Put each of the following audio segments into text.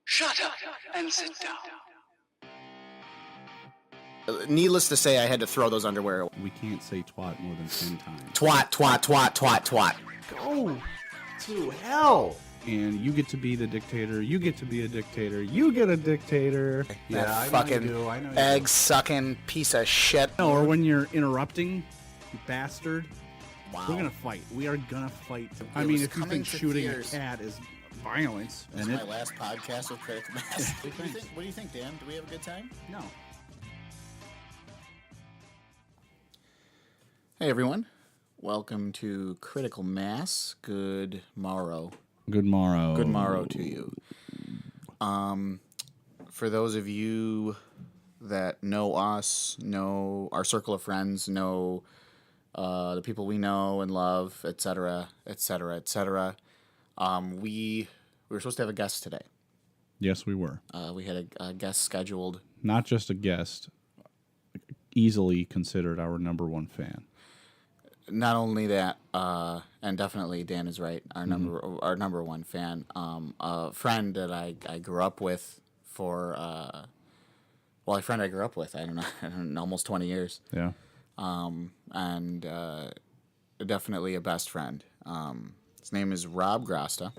Shut up and sit down. Needless to say, I had to throw those underwear. We can't say twat more than 10 times. Twat, twat, twat, twat, twat. Go to hell. And you get to be the dictator. You get to be a dictator. You get a dictator. That I fucking know you do. egg-sucking piece of shit. No, or when you're interrupting, you bastard. Wow. We're gonna fight. We are gonna fight. I It mean, was if you coming think to shooting tears. a cat is violence, This is and my last podcast with CriticalMass. What do you think, Dan? Do we have a good time? no. Hey, everyone. Welcome to CriticalMass. Good morrow. Good morrow. Good morrow to you. For those of you that know us, know our circle of friends, know the people we know and love, etc., etc., etc., we were supposed to have a guest today. Yes, we were. We had a guest scheduled. Not just a guest. Easily considered our number one fan. Not only that, and definitely Dan is right. Our number one fan, a friend that I grew up with for a friend I grew up with. I don't know, almost 20 years. Yeah. And definitely a best friend. His name is Rob Grasta,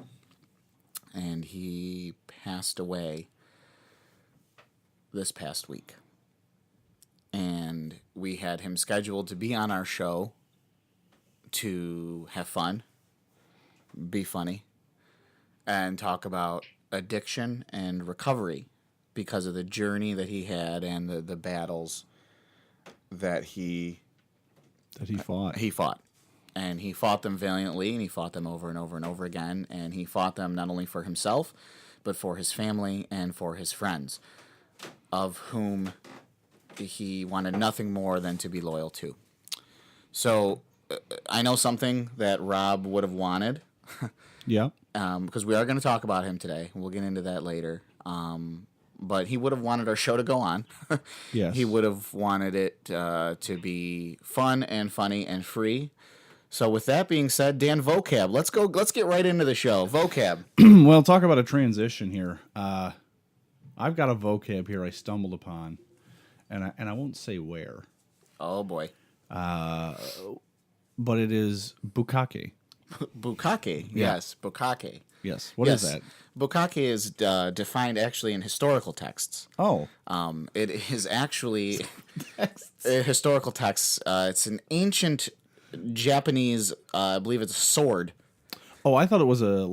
and he passed away this past week. And we had him scheduled to be on our show to have fun, be funny, and talk about addiction and recovery because of the journey that he had and the battles that he fought. He fought. And he fought them valiantly, and he fought them over and over and over again. And he fought them not only for himself, but for his family and for his friends, of whom he wanted nothing more than to be loyal to. So I know something that Rob would have wanted. Yeah. Because we are going to talk about him today. We'll get into that later. But he would have wanted our show to go on. Yes. He would have wanted it to be fun and funny and free. So with that being said, Dan, vocab. Let's get right into the show. Vocab. Well, talk about a transition here. I've got a vocab here I stumbled upon, and I won't say where. Oh boy. But it is bukkake. Bukkake. Yes, bukkake. Yes. What is that? Bukkake is defined actually in historical texts. Oh. It is actually a historical text. It's an ancient Japanese, I believe it's a sword. Oh, I thought it was a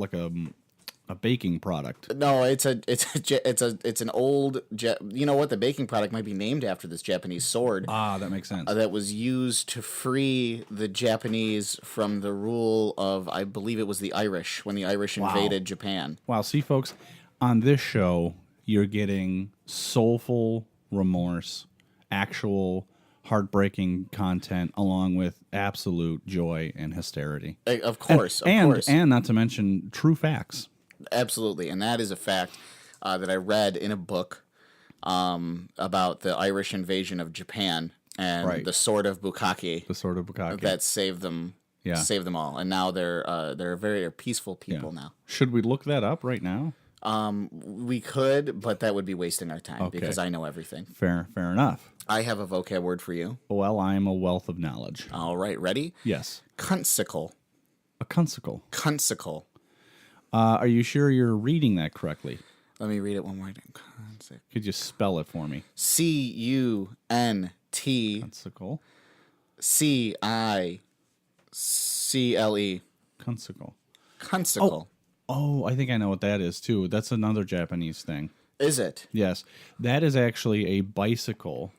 baking product. No, it's an old. You know what? The baking product might be named after this Japanese sword. Ah, that makes sense. That was used to free the Japanese from the rule of, I believe it was the Irish, when the Irish invaded Japan. Wow. See, folks, on this show, you're getting soulful remorse, actual heartbreaking content, along with absolute joy and hysterity. Of course, and not to mention true facts. Absolutely, and that is a fact that I read in a book about the Irish invasion of Japan and the sword of bukkake. The sword of bukkake that saved them. Yeah. Saved them all, and now they're very peaceful people now. Should we look that up right now? We could, but that would be wasting our time Okay. because I know everything. Fair enough. I have a vocab word for you. Well, I'm a wealth of knowledge. All right, ready? Yes. Cuntsicle. A cunsicle. Cuntsicle. Are you sure you're reading that correctly? Let me read it one more time. Could you spell it for me? Cunt. Cunsicle. Cicle. Cunsicle. Cuntsicle. Oh, I think I know what that is, too. That's another Japanese thing. Is it? Yes. That is actually a bicycle.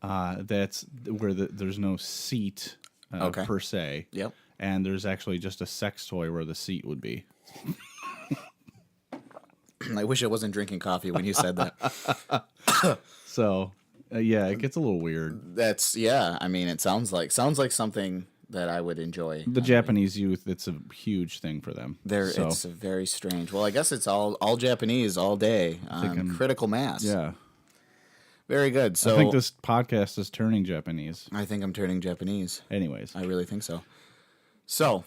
That's where there's no seat per se. Yep. And there's actually just a sex toy where the seat would be. I wish I wasn't drinking coffee when you said that. So, yeah, it gets a little weird. I mean, it sounds like something that I would enjoy. The Japanese youth, it's a huge thing for them. It's very strange. Well, I guess it's all Japanese all day on CriticalMass. Yeah. Very good. So I think this podcast is turning Japanese. I think I'm turning Japanese. Anyways. I really think so. So,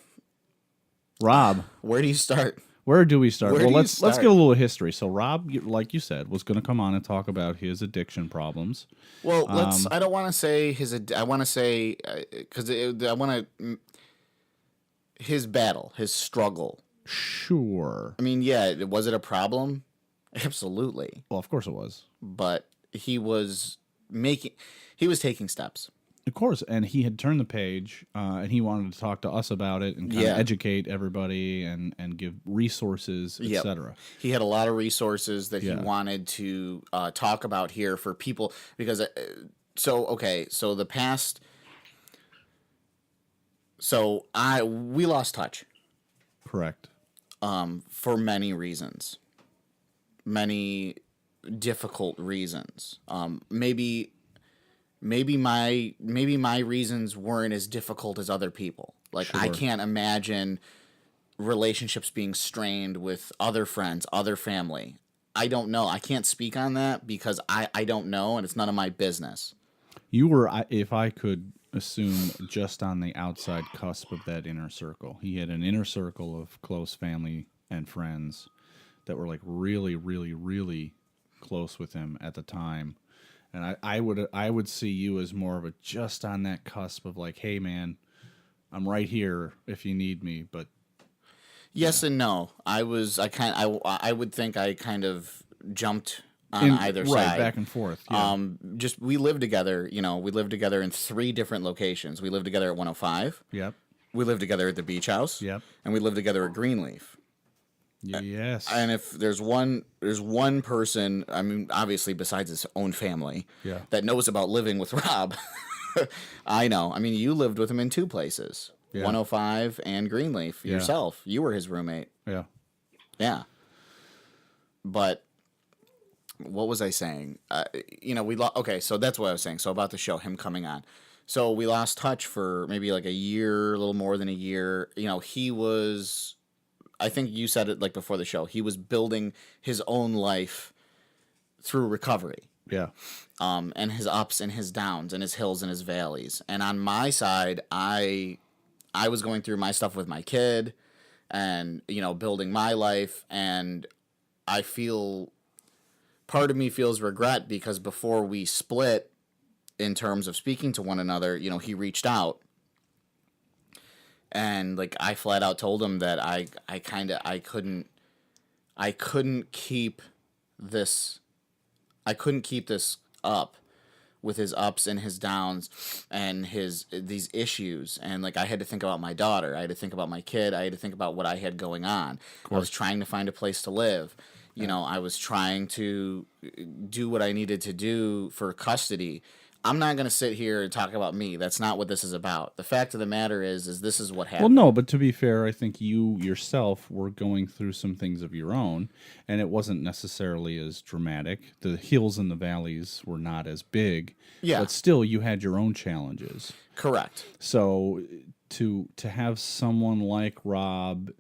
Rob. where do you start? Where do we start? Where Well, do you let's start? get a little history. So Rob, like you said, was going to come on and talk about his addiction problems. Well, let's. I don't want to say his. I want to say because I want to his battle, his struggle. Sure. I mean, yeah, was it a problem? Absolutely. Well, of course it was. But he was taking steps. Of course, and he had turned the page, and he wanted to talk to us about it and kind of educate everybody and give resources, etc. He had a lot of resources that he wanted to talk about here for people because so the past we lost touch. Correct. For many reasons, many difficult reasons. Maybe my reasons weren't as difficult as other people. Like I can't imagine relationships being strained with other friends, other family. I don't know. I can't speak on that because I don't know, and it's none of my business. You were, if I could assume, just on the outside cusp of that inner circle. He had an inner circle of close family and friends that were like really, really, really close with him at the time. And I would see you as more of a just on that cusp of like, hey man, I'm right here if you need me. But yes and no. I would think I kind of jumped on either side, right, back and forth. Yeah. Just we lived together. You know, we lived together in 3 different locations. We lived together at 105. Yep. We lived together at the beach house. Yep. And we lived together at Greenleaf. Yes. And if there's one person, I mean, obviously besides his own family, that knows about living with Rob, I know. I mean, you lived with him in 2 places, 105 and Greenleaf yourself. You were his roommate. Yeah. Yeah. But what was I saying? Okay, so that's what I was saying. So about the show, him coming on. So we lost touch for maybe like a year, a little more than a year. You know, he was, I think you said it like before the show, he was building his own life through recovery. Yeah. And his ups and his downs and his hills and his valleys. And on my side, I was going through my stuff with my kid and, you know, building my life. And I feel, part of me feels regret because before we split in terms of speaking to one another, you know, he reached out. And like I flat out told him that I couldn't keep this up with his ups and his downs and these issues. And like I had to think about my daughter, I had to think about my kid, I had to think about what I had going on. I was trying to find a place to live. You know, I was trying to do what I needed to do for custody. I'm not going to sit here and talk about me. That's not what this is about. The fact of the matter is this is what happened. Well, no, but to be fair, I think you yourself were going through some things of your own, and it wasn't necessarily as dramatic. The hills and the valleys were not as big, but still you had your own challenges. Correct. So to have someone like Rob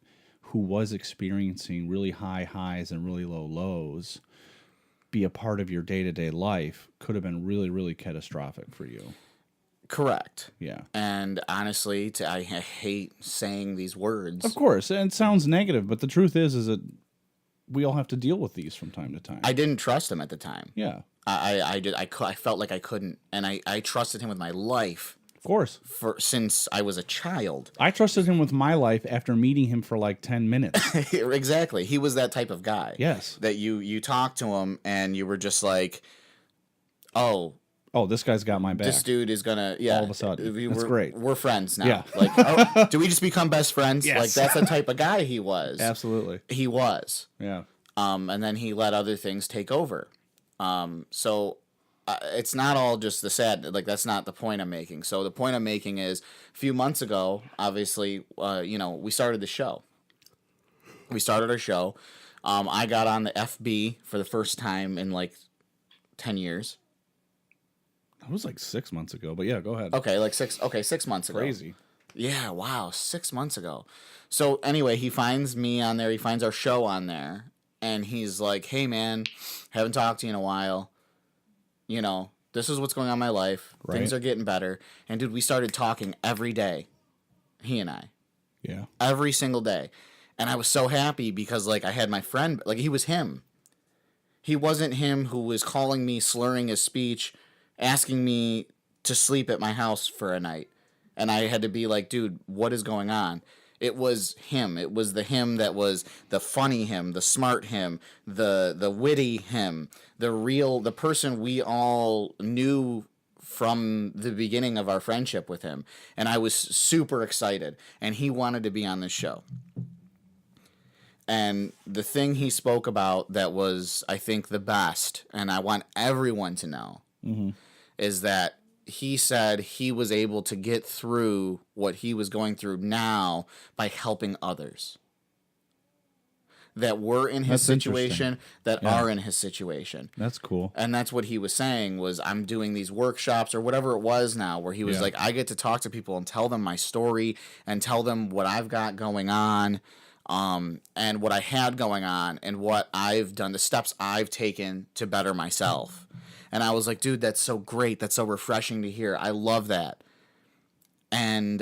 who was experiencing really high highs and really low lows be a part of your day-to-day life could have been really, really catastrophic for you. Correct. Yeah. And honestly, I hate saying these words. Of course, and it sounds negative, but the truth is that we all have to deal with these from time to time. I didn't trust him at the time. Yeah. I felt like I couldn't, and I trusted him with my life. Of course. Since I was a child. I trusted him with my life after meeting him for like 10 minutes. Exactly. He was that type of guy. Yes. That you talked to him and you were just like, oh, this guy's got my back. This dude is gonna, all of a sudden. That's great. We're friends now. Yeah. Like, do we just become best friends? Yes. Like, that's the type of guy he was. Absolutely. He was. Yeah. And then he let other things take over. So it's not all just the sad, like, that's not the point I'm making. So the point I'm making is a few months ago, obviously, we started the show. We started our show. I got on the FB for the first time in like 10 years. It was like 6 months ago, but yeah, go ahead. Okay, 6 months ago. Crazy. Yeah, wow, 6 months ago. So anyway, he finds me on there, he finds our show on there, and he's like, hey man, haven't talked to you in a while. You know, this is what's going on in my life. Right. Things are getting better. And dude, we started talking every day, he and I. Yeah. Every single day. And I was so happy because, like, I had my friend, like, he was him. He wasn't him who was calling me, slurring his speech, asking me to sleep at my house for a night. And I had to be like, dude, what is going on? It was him. It was the him that was the funny him, the smart him, the witty him, the person we all knew from the beginning of our friendship with him. And I was super excited. And he wanted to be on this show. And the thing he spoke about that was, I think, the best, and I want everyone to know, is that he said he was able to get through what he was going through now by helping others that were in his situation, that are in his situation. That's cool. And that's what he was saying was, I'm doing these workshops or whatever it was now, where he was like, I get to talk to people and tell them my story and tell them what I've got going on. And what I had going on and what I've done, the steps I've taken to better myself. And I was like, dude, that's so great. That's so refreshing to hear. I love that. And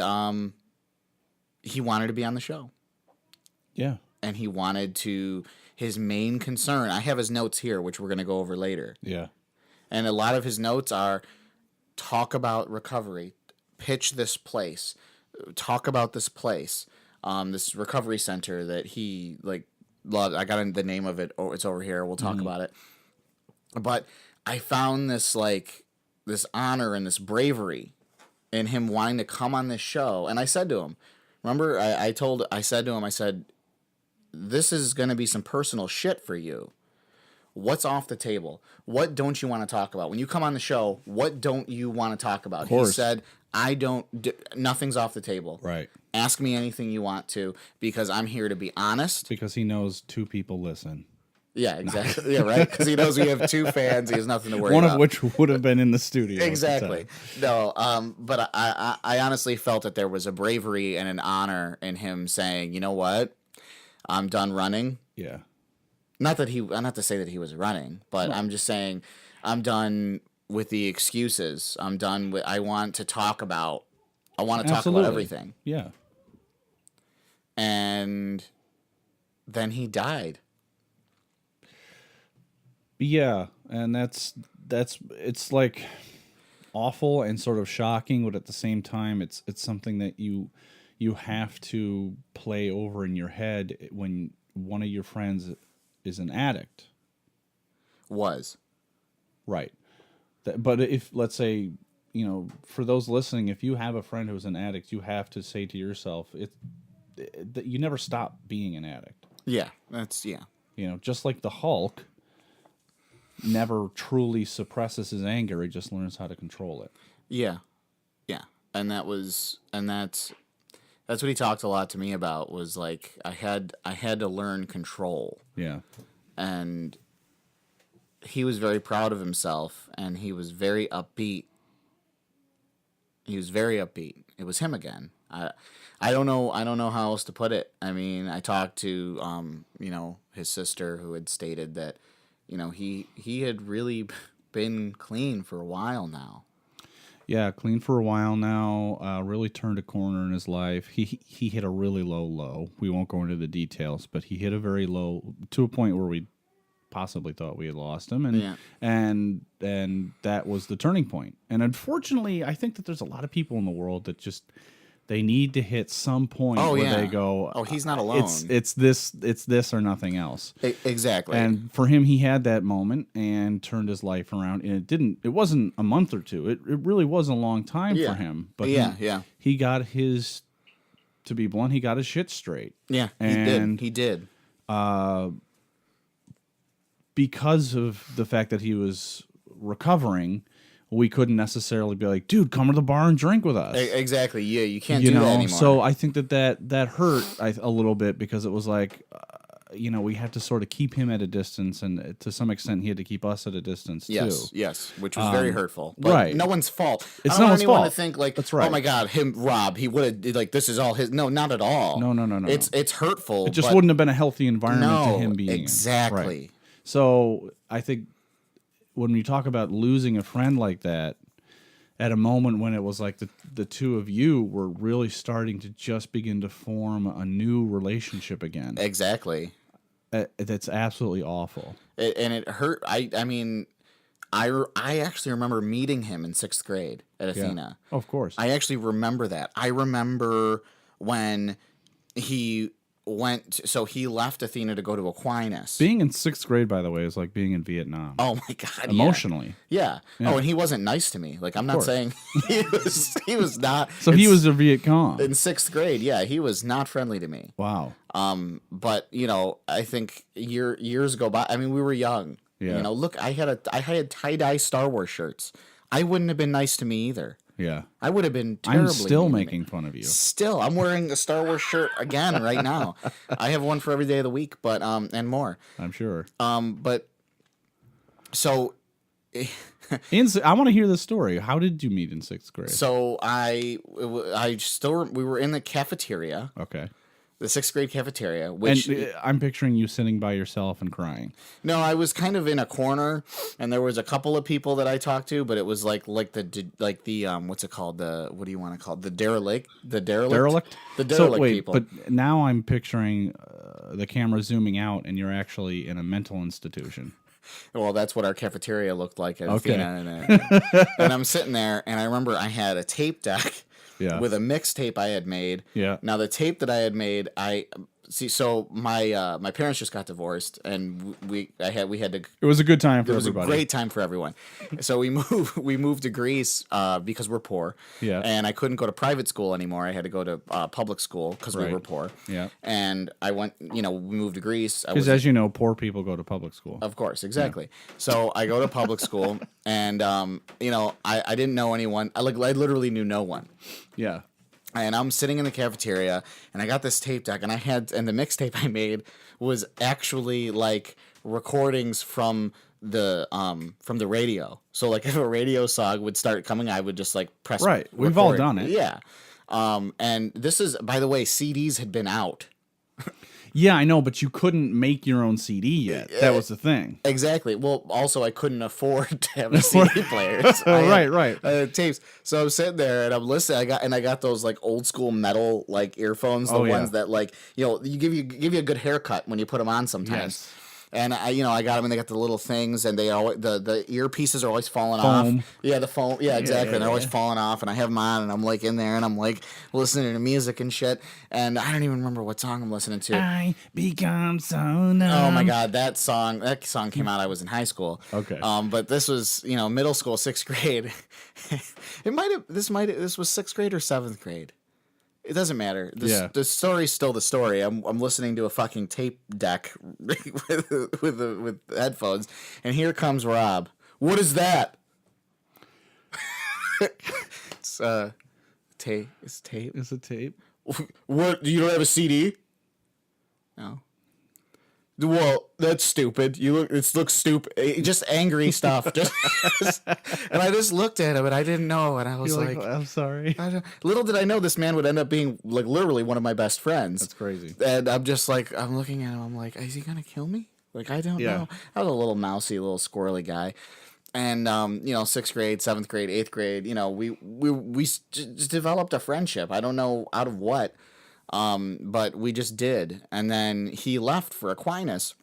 he wanted to be on the show. Yeah. And he wanted to, his main concern, I have his notes here, which we're going to go over later. Yeah. And a lot of his notes are talk about recovery, pitch this place, talk about this place. This recovery center that he loved. I got the name of it. Oh, it's over here. We'll talk about it. But I found this honor and this bravery in him wanting to come on this show. And I said to him, remember, I said to him, this is going to be some personal shit for you. What's off the table? What don't you want to talk about? When you come on the show, what don't you want to talk about? He said, nothing's off the table. Right. Ask me anything you want to, because I'm here to be honest. Because he knows 2 people listen. Yeah, exactly. Yeah, right? Because he knows we have 2 fans. He has nothing to worry about. One of which would have been in the studio. Exactly. No, but I honestly felt that there was a bravery and an honor in him saying, you know what? I'm done running. Yeah. Not to say that he was running, but I'm just saying I'm done with the excuses. I'm done with, I want to talk about everything. Yeah. And then he died. Yeah, and that's it's like awful and sort of shocking, but at the same time it's something that you have to play over in your head when one of your friends is an addict. Was. Right. But if, let's say, for those listening, if you have a friend who's an addict, you have to say to yourself, that you never stop being an addict. Yeah, Just like the Hulk never truly suppresses his anger, he just learns how to control it. Yeah. And that's what he talked a lot to me about, was like, I had to learn control. Yeah. And he was very proud of himself, and he was very upbeat. It was him again. I don't know how else to put it. I mean, I talked to his sister, who had stated that he had really been clean for a while now. Yeah, clean for a while now. Really turned a corner in his life. He hit a really low. We won't go into the details, but he hit a very low, to a point where we possibly thought we had lost him, and that was the turning point. And unfortunately, I think that there's a lot of people in the world that just, they need to hit some point where they go, oh, he's not alone. It's this or nothing else. Exactly. And for him, he had that moment and turned his life around. And it wasn't a month or two. It really was a long time for him. But he got his, to be blunt, he got his shit straight. Yeah, he did. Because of the fact that he was recovering, we couldn't necessarily be like, dude, come to the bar and drink with us. Exactly. Yeah, you can't do that anymore. So I think that hurt a little bit, because it was like, we had to sort of keep him at a distance, and to some extent he had to keep us at a distance too. Yes, which was very hurtful. But right. No one's fault. It's I don't no want one's anyone fault. to think like, that's right. Oh my God, Rob, he would have, like, this is all his. No, not at all. No. It's hurtful. It just wouldn't have been a healthy environment to him being exactly. in. Right. So I think when you talk about losing a friend like that, at a moment when it was like the two of you were really starting to just begin to form a new relationship again. Exactly. That's absolutely awful. And it hurt. I mean, I actually remember meeting him in 6th grade at Athena. Yeah. Of course. I actually remember that. I remember when he he left Athena to go to Aquinas. Being in 6th grade, by the way, is like being in Vietnam. Oh my God! Emotionally. Yeah. Oh, and he wasn't nice to me. Like, I'm not saying he was not. So he was a Viet Cong in 6th grade. Yeah, he was not friendly to me. Wow. But I think years go by. I mean, we were young. Yeah. Look, I had tie-dye Star Wars shirts. I wouldn't have been nice to me either. Yeah. I would have been terribly I'm still mean to making me. fun of you. Still, I'm wearing a Star Wars shirt again right now. I have one for every day of the week, but and more. I'm sure. But so I want to hear the story. How did you meet in 6th grade? so we were in the cafeteria, Okay. the 6th grade cafeteria, which And I'm picturing you sitting by yourself and crying. no, I was kind of in a corner, and there was a couple of people that I talked to, but it was like the what's it called, what do you want to call it? The derelict. The derelict people. But now I'm picturing the camera zooming out, and you're actually in a mental institution. Well, that's what our cafeteria looked like at Okay. Athena, and I'm sitting there, and I remember I had a tape deck. Yeah. With a mixtape I had made. Yeah. Now the tape that I had made, so my parents just got divorced, and we had to. It was a good time for It was everybody. a great time for everyone. So we moved to Greece because we're poor. Yeah. And I couldn't go to private school anymore. I had to go to public school because we Right. were poor. Yeah. And I went. We moved to Greece. Because as you know, poor people go to public school. Of course, exactly. Yeah. So I go to public school, and I didn't know anyone. I literally knew no one. Yeah. And I'm sitting in the cafeteria, and I got this tape deck, and the mixtape I made was actually like recordings from the radio. So like if a radio song would start coming, I would just like press. Right. We've all record. done it. Yeah. And this is, by the way, CDs had been out. Yeah, I know, but you couldn't make your own CD yet. That was the thing. Exactly. Well, also, I couldn't afford to have a CD player. So Right. I had tapes. So I'm sitting there and I'm listening. I got those like old school metal like earphones, the ones that like you give you a good haircut when you put them on sometimes. Yes. And I got them, and they got the little things, and they always the earpieces are always falling Foam. off. Yeah, the foam. Yeah, exactly. Yeah, and they're always falling off, and I have them on, and I'm like in there, and I'm like listening to music and shit, and I don't even remember what song I'm listening to. I become so numb. Oh my God, that song came out. I was in high school. Okay. But this was middle school, 6th grade. This was 6th grade or 7th grade. It doesn't matter. The story's still the story. I'm listening to a fucking tape deck with headphones, and here comes Rob. What is that? It's tape. It's tape. Is it tape? What? You don't have a CD? No. Well, that's stupid. It looks stupid. Just angry stuff. And I just looked at him, and I didn't know, and I was like, I'm sorry. little did I know this man would end up being like literally one of my best friends. That's crazy. And I'm just like, I'm looking at him. I'm like, is he gonna kill me? Like, I don't know. I was a little mousy, little squirrely guy. And 6th grade, 7th grade, 8th grade, we just developed a friendship. I don't know out of what. But we just did. And then he left for Aquinas.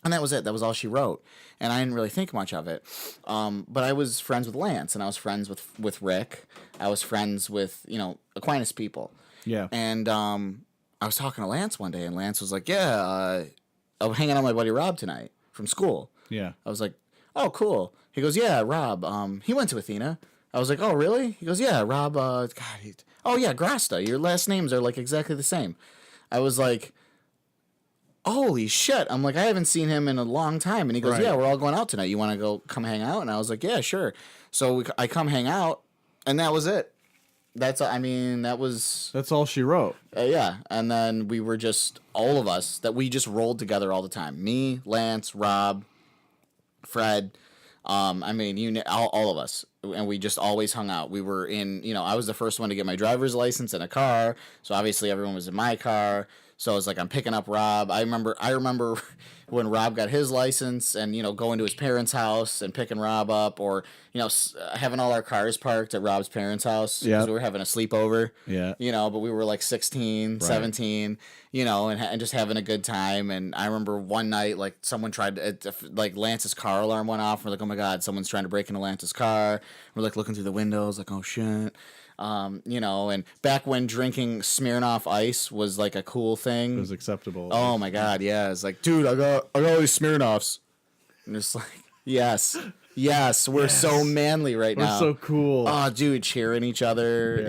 And that was it. That was all she wrote. And I didn't really think much of it. But I was friends with Lance, and I was friends with Rick. I was friends with, Aquinas people. Yeah. And I was talking to Lance one day, and Lance was like, I'm hanging out with my buddy Rob tonight from school. Yeah. I was like, oh, cool. He goes, yeah, Rob. He went to Athena. I was like, oh, really? He goes, yeah, Rob, oh, yeah, Grasta. Your last names are, like, exactly the same. I was like, holy shit. I'm like, I haven't seen him in a long time. And he goes, Right. yeah, we're all going out tonight. You want to come hang out? And I was like, yeah, sure. So I come hang out, and that was it. That was... That's all she wrote. yeah. And then we were just, all of us, that we just rolled together all the time. Me, Lance, Rob, Fred... all of us, and we just always hung out. We were in, I was the first one to get my driver's license in a car, so obviously everyone was in my car. So I was like, I'm picking up Rob. I remember when Rob got his license and, going to his parents' house and picking Rob up, or, having all our cars parked at Rob's parents' house because we were having a sleepover. Yeah. But we were like 16, 17, and just having a good time. And I remember one night, like, someone tried to, like, Lance's car alarm went off. We're like, oh my God, someone's trying to break into Lance's car. We're like looking through the windows, like, oh shit. And back when drinking Smirnoff Ice was like a cool thing. It was acceptable. Oh my God, yeah. It's like, dude, I got all these Smirnoffs. And it's like, yes, we're so manly right now. We're so cool. Oh, dude, cheering each other,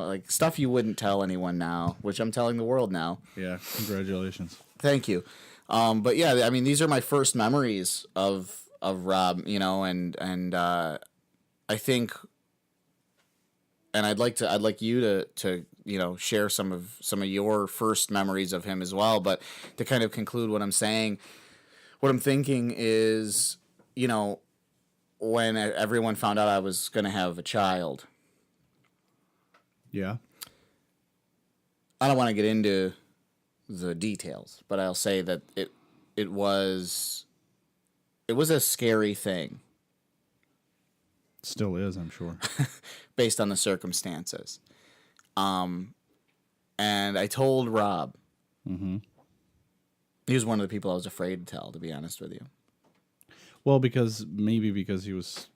like stuff you wouldn't tell anyone now, which I'm telling the world now. Yeah, congratulations. Thank you. But yeah, I mean, these are my first memories of Rob, and I think. And I'd like you to share some of your first memories of him as well. But to kind of conclude what I'm saying, what I'm thinking is, when everyone found out I was going to have a child. Yeah. I don't want to get into the details, but I'll say that it was a scary thing. Still is, I'm sure. Based on the circumstances. And I told Rob. Mm-hmm. He was one of the people I was afraid to tell, to be honest with you. Well, because he was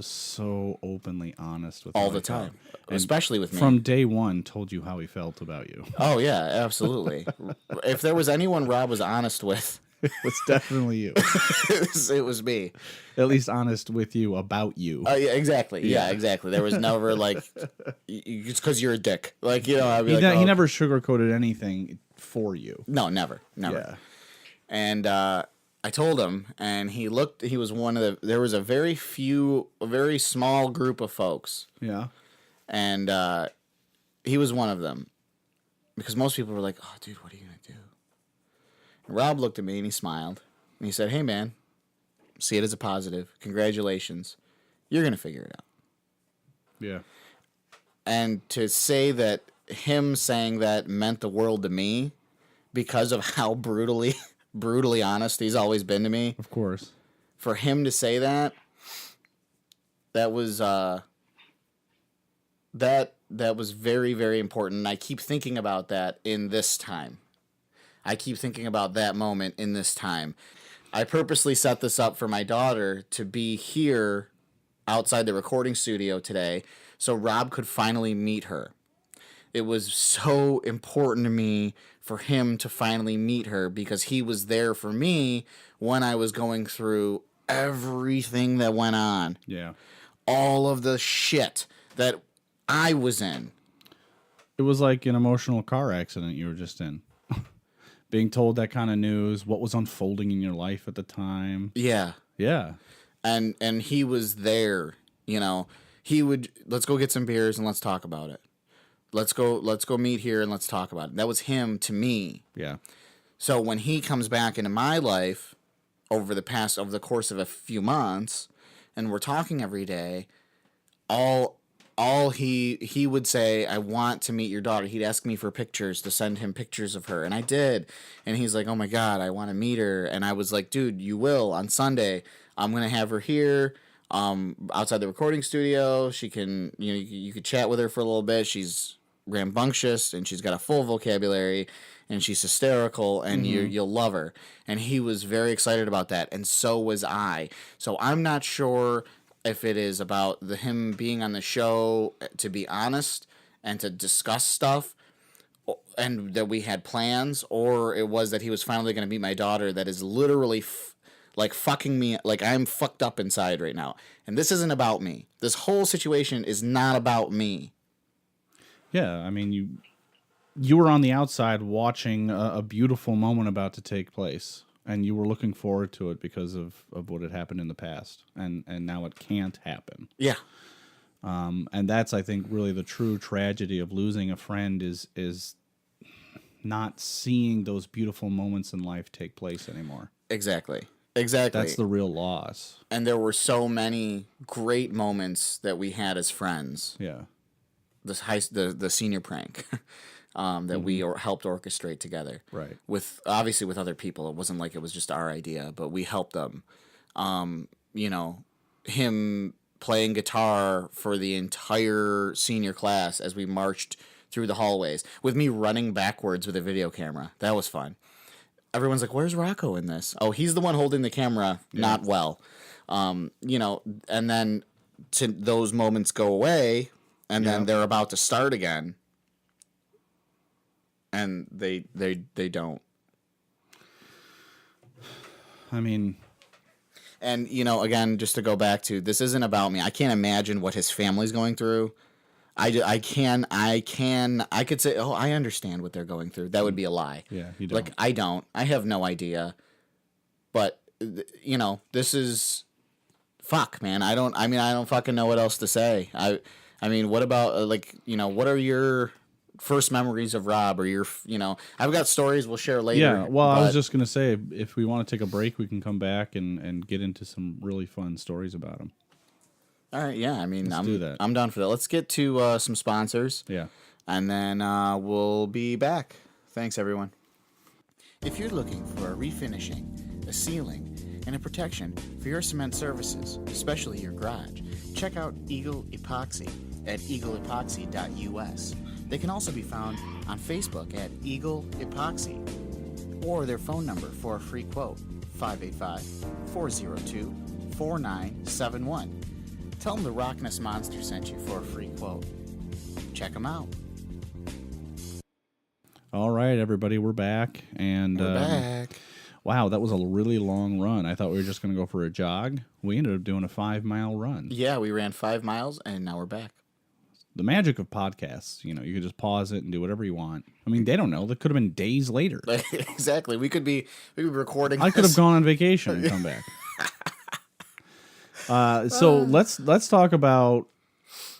so openly honest with all the time, especially with me. From day one, told you how he felt about you. Oh, yeah, absolutely. If there was anyone Rob was honest with, it was definitely you. it was me. At least honest with you about you. Yeah, exactly. Yeah, exactly. There was never like, it's because you're a dick. Like, I'd be he never sugarcoated anything for you. No, never. Yeah. And I told him, and he was there was a very small group of folks. Yeah. And he was one of them. Because most people were like, oh, dude, what are you going to do? Rob looked at me and he smiled. And he said, hey, man, see it as a positive. Congratulations. You're going to figure it out. Yeah. And to say that him saying that meant the world to me because of how brutally honest he's always been to me. Of course. For him to say that was that was very, very important. And I keep thinking about that in this time. I keep thinking about that moment in this time. I purposely set this up for my daughter to be here outside the recording studio today so Rob could finally meet her. It was so important to me for him to finally meet her because he was there for me when I was going through everything that went on. Yeah. All of the shit that I was in. It was like an emotional car accident you were just in. Being told that kind of news, what was unfolding in your life at the time. Yeah. Yeah. And he was there, He would, let's go get some beers and let's talk about it. Let's go meet here and let's talk about it. That was him to me. Yeah. So when he comes back into my life over the course of a few months, and we're talking every day, all he would say, I want to meet your daughter. He'd ask me for pictures, to send him pictures of her, and I did. And he's like, oh my God, I want to meet her. And I was like, dude, you will on Sunday. I'm going to have her here outside the recording studio. She can, you could chat with her for a little bit. She's rambunctious and she's got a full vocabulary and she's hysterical and you'll love her. And he was very excited about that. And so was I. So I'm not sure if it is about him being on the show to be honest and to discuss stuff and that we had plans, or it was that he was finally going to meet my daughter that is literally fucking me. Like, I'm fucked up inside right now. And this isn't about me. This whole situation is not about me. Yeah, I mean, you were on the outside watching a beautiful moment about to take place, and you were looking forward to it because of what had happened in the past, and now it can't happen. Yeah. And that's, I think, really the true tragedy of losing a friend is not seeing those beautiful moments in life take place anymore. Exactly. That's the real loss. And there were so many great moments that we had as friends. Yeah. The senior prank. that we helped orchestrate together. Right. Obviously with other people. It wasn't like it was just our idea, but we helped them. Him playing guitar for the entire senior class as we marched through the hallways with me running backwards with a video camera. That was fun. Everyone's like, where's Rocco in this? Oh, he's the one holding the camera, not well. And then those moments go away, and then they're about to start again, and they don't. I mean, and again, just to go back to, this isn't about me. I can't imagine what his family's going through. I could say, oh, I understand what they're going through. That would be a lie. Yeah, you don't. Like, I don't. I have no idea. But this is, fuck, man. I don't fucking know what else to say. I mean, what about what are your first memories of Rob, or your, I've got stories we'll share later. Yeah, well, I was just going to say, if we want to take a break, we can come back and get into some really fun stories about him. All right, yeah, I mean, Let's do that. I'm down for that. Let's get to some sponsors. Yeah. And then we'll be back. Thanks, everyone. If you're looking for a refinishing, a sealing, and a protection for your cement services, especially your garage, check out Eagle Epoxy at eagleepoxy.us. They can also be found on Facebook at Eagle Epoxy, or their phone number for a free quote, 585-402-4971. Tell them the Rocness Monster sent you for a free quote. Check them out. All right, everybody, we're back. And We're back. Wow, that was a really long run. I thought we were just going to go for a jog. We ended up doing a 5-mile run. Yeah, we ran 5 miles, and now we're back. The magic of podcasts, you could just pause it and do whatever you want. I mean, they don't know. That could have been days later. Exactly. We could be recording. I could have gone on vacation and come back. So let's talk about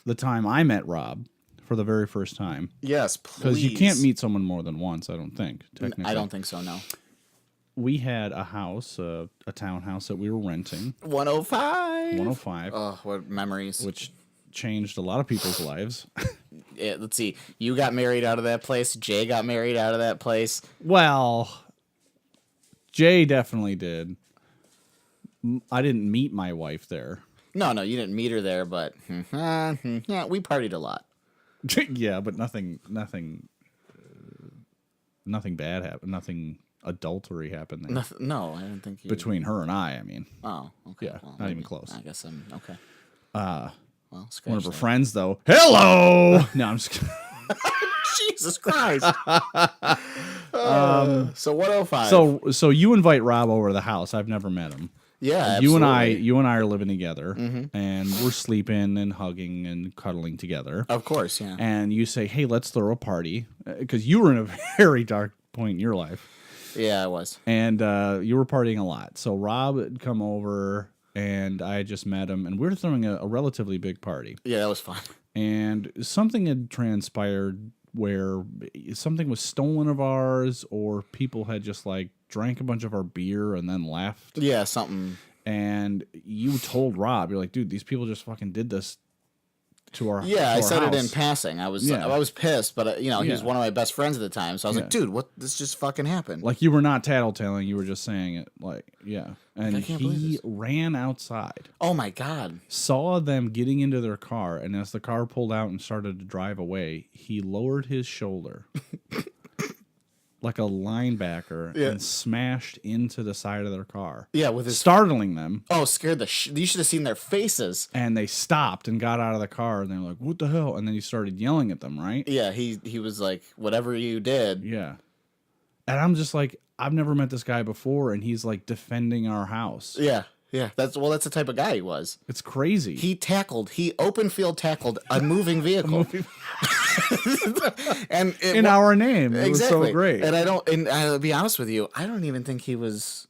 the time I met Rob for the very first time. Yes, please. Because you can't meet someone more than once, I don't think. Technically, I don't think so. No. We had a house, a townhouse that we were renting. 105. 105. Oh, what memories! Which changed a lot of people's lives. Yeah, let's see. You got married out of that place. Jay got married out of that place. Well, Jay definitely did. I didn't meet my wife there. No, you didn't meet her there, but yeah, we partied a lot. Yeah, but nothing bad happened. Nothing adultery happened there. No, I don't think you... Between her and I mean. Oh, okay. Yeah, well, not even close. I guess I'm okay. Well, scratch one of her that. friends, though. Hello! No, I'm just kidding. Jesus Christ. So 105. So you invite Rob over to the house. I've never met him. Yeah, You absolutely. and I are living together, and we're sleeping and hugging and cuddling together. Of course, yeah. And you say, "Hey, let's throw a party," because you were in a very dark point in your life. Yeah, I was. And you were partying a lot. So Rob had come over, and I had just met him, and we were throwing a relatively big party. Yeah, that was fun. And something had transpired where something was stolen of ours, or people had just drank a bunch of our beer and then left. Yeah, something. And you told Rob, you're like, dude, these people just fucking did this to our Yeah, to I our said house. it in passing. I was pissed, but he was one of my best friends at the time, so I was like, dude, what? This just fucking happened. Like, you were not tattletaling, you were just saying it, And I can't believe he this. ran outside, Oh my god. saw them getting into their car, and as the car pulled out and started to drive away, he lowered his shoulder like a linebacker and smashed into the side of their car. Yeah, with his startling them. Oh, scared you should have seen their faces. And they stopped and got out of the car, and they were like, "What the hell?" And then he started yelling at them, right? Yeah, he was like, whatever you did. Yeah. And I'm just like, I've never met this guy before, and he's like defending our house. Yeah. That's the type of guy he was. It's crazy. He open field tackled a moving vehicle. And in our name. It was so great. And I'll be honest with you, I don't even think he was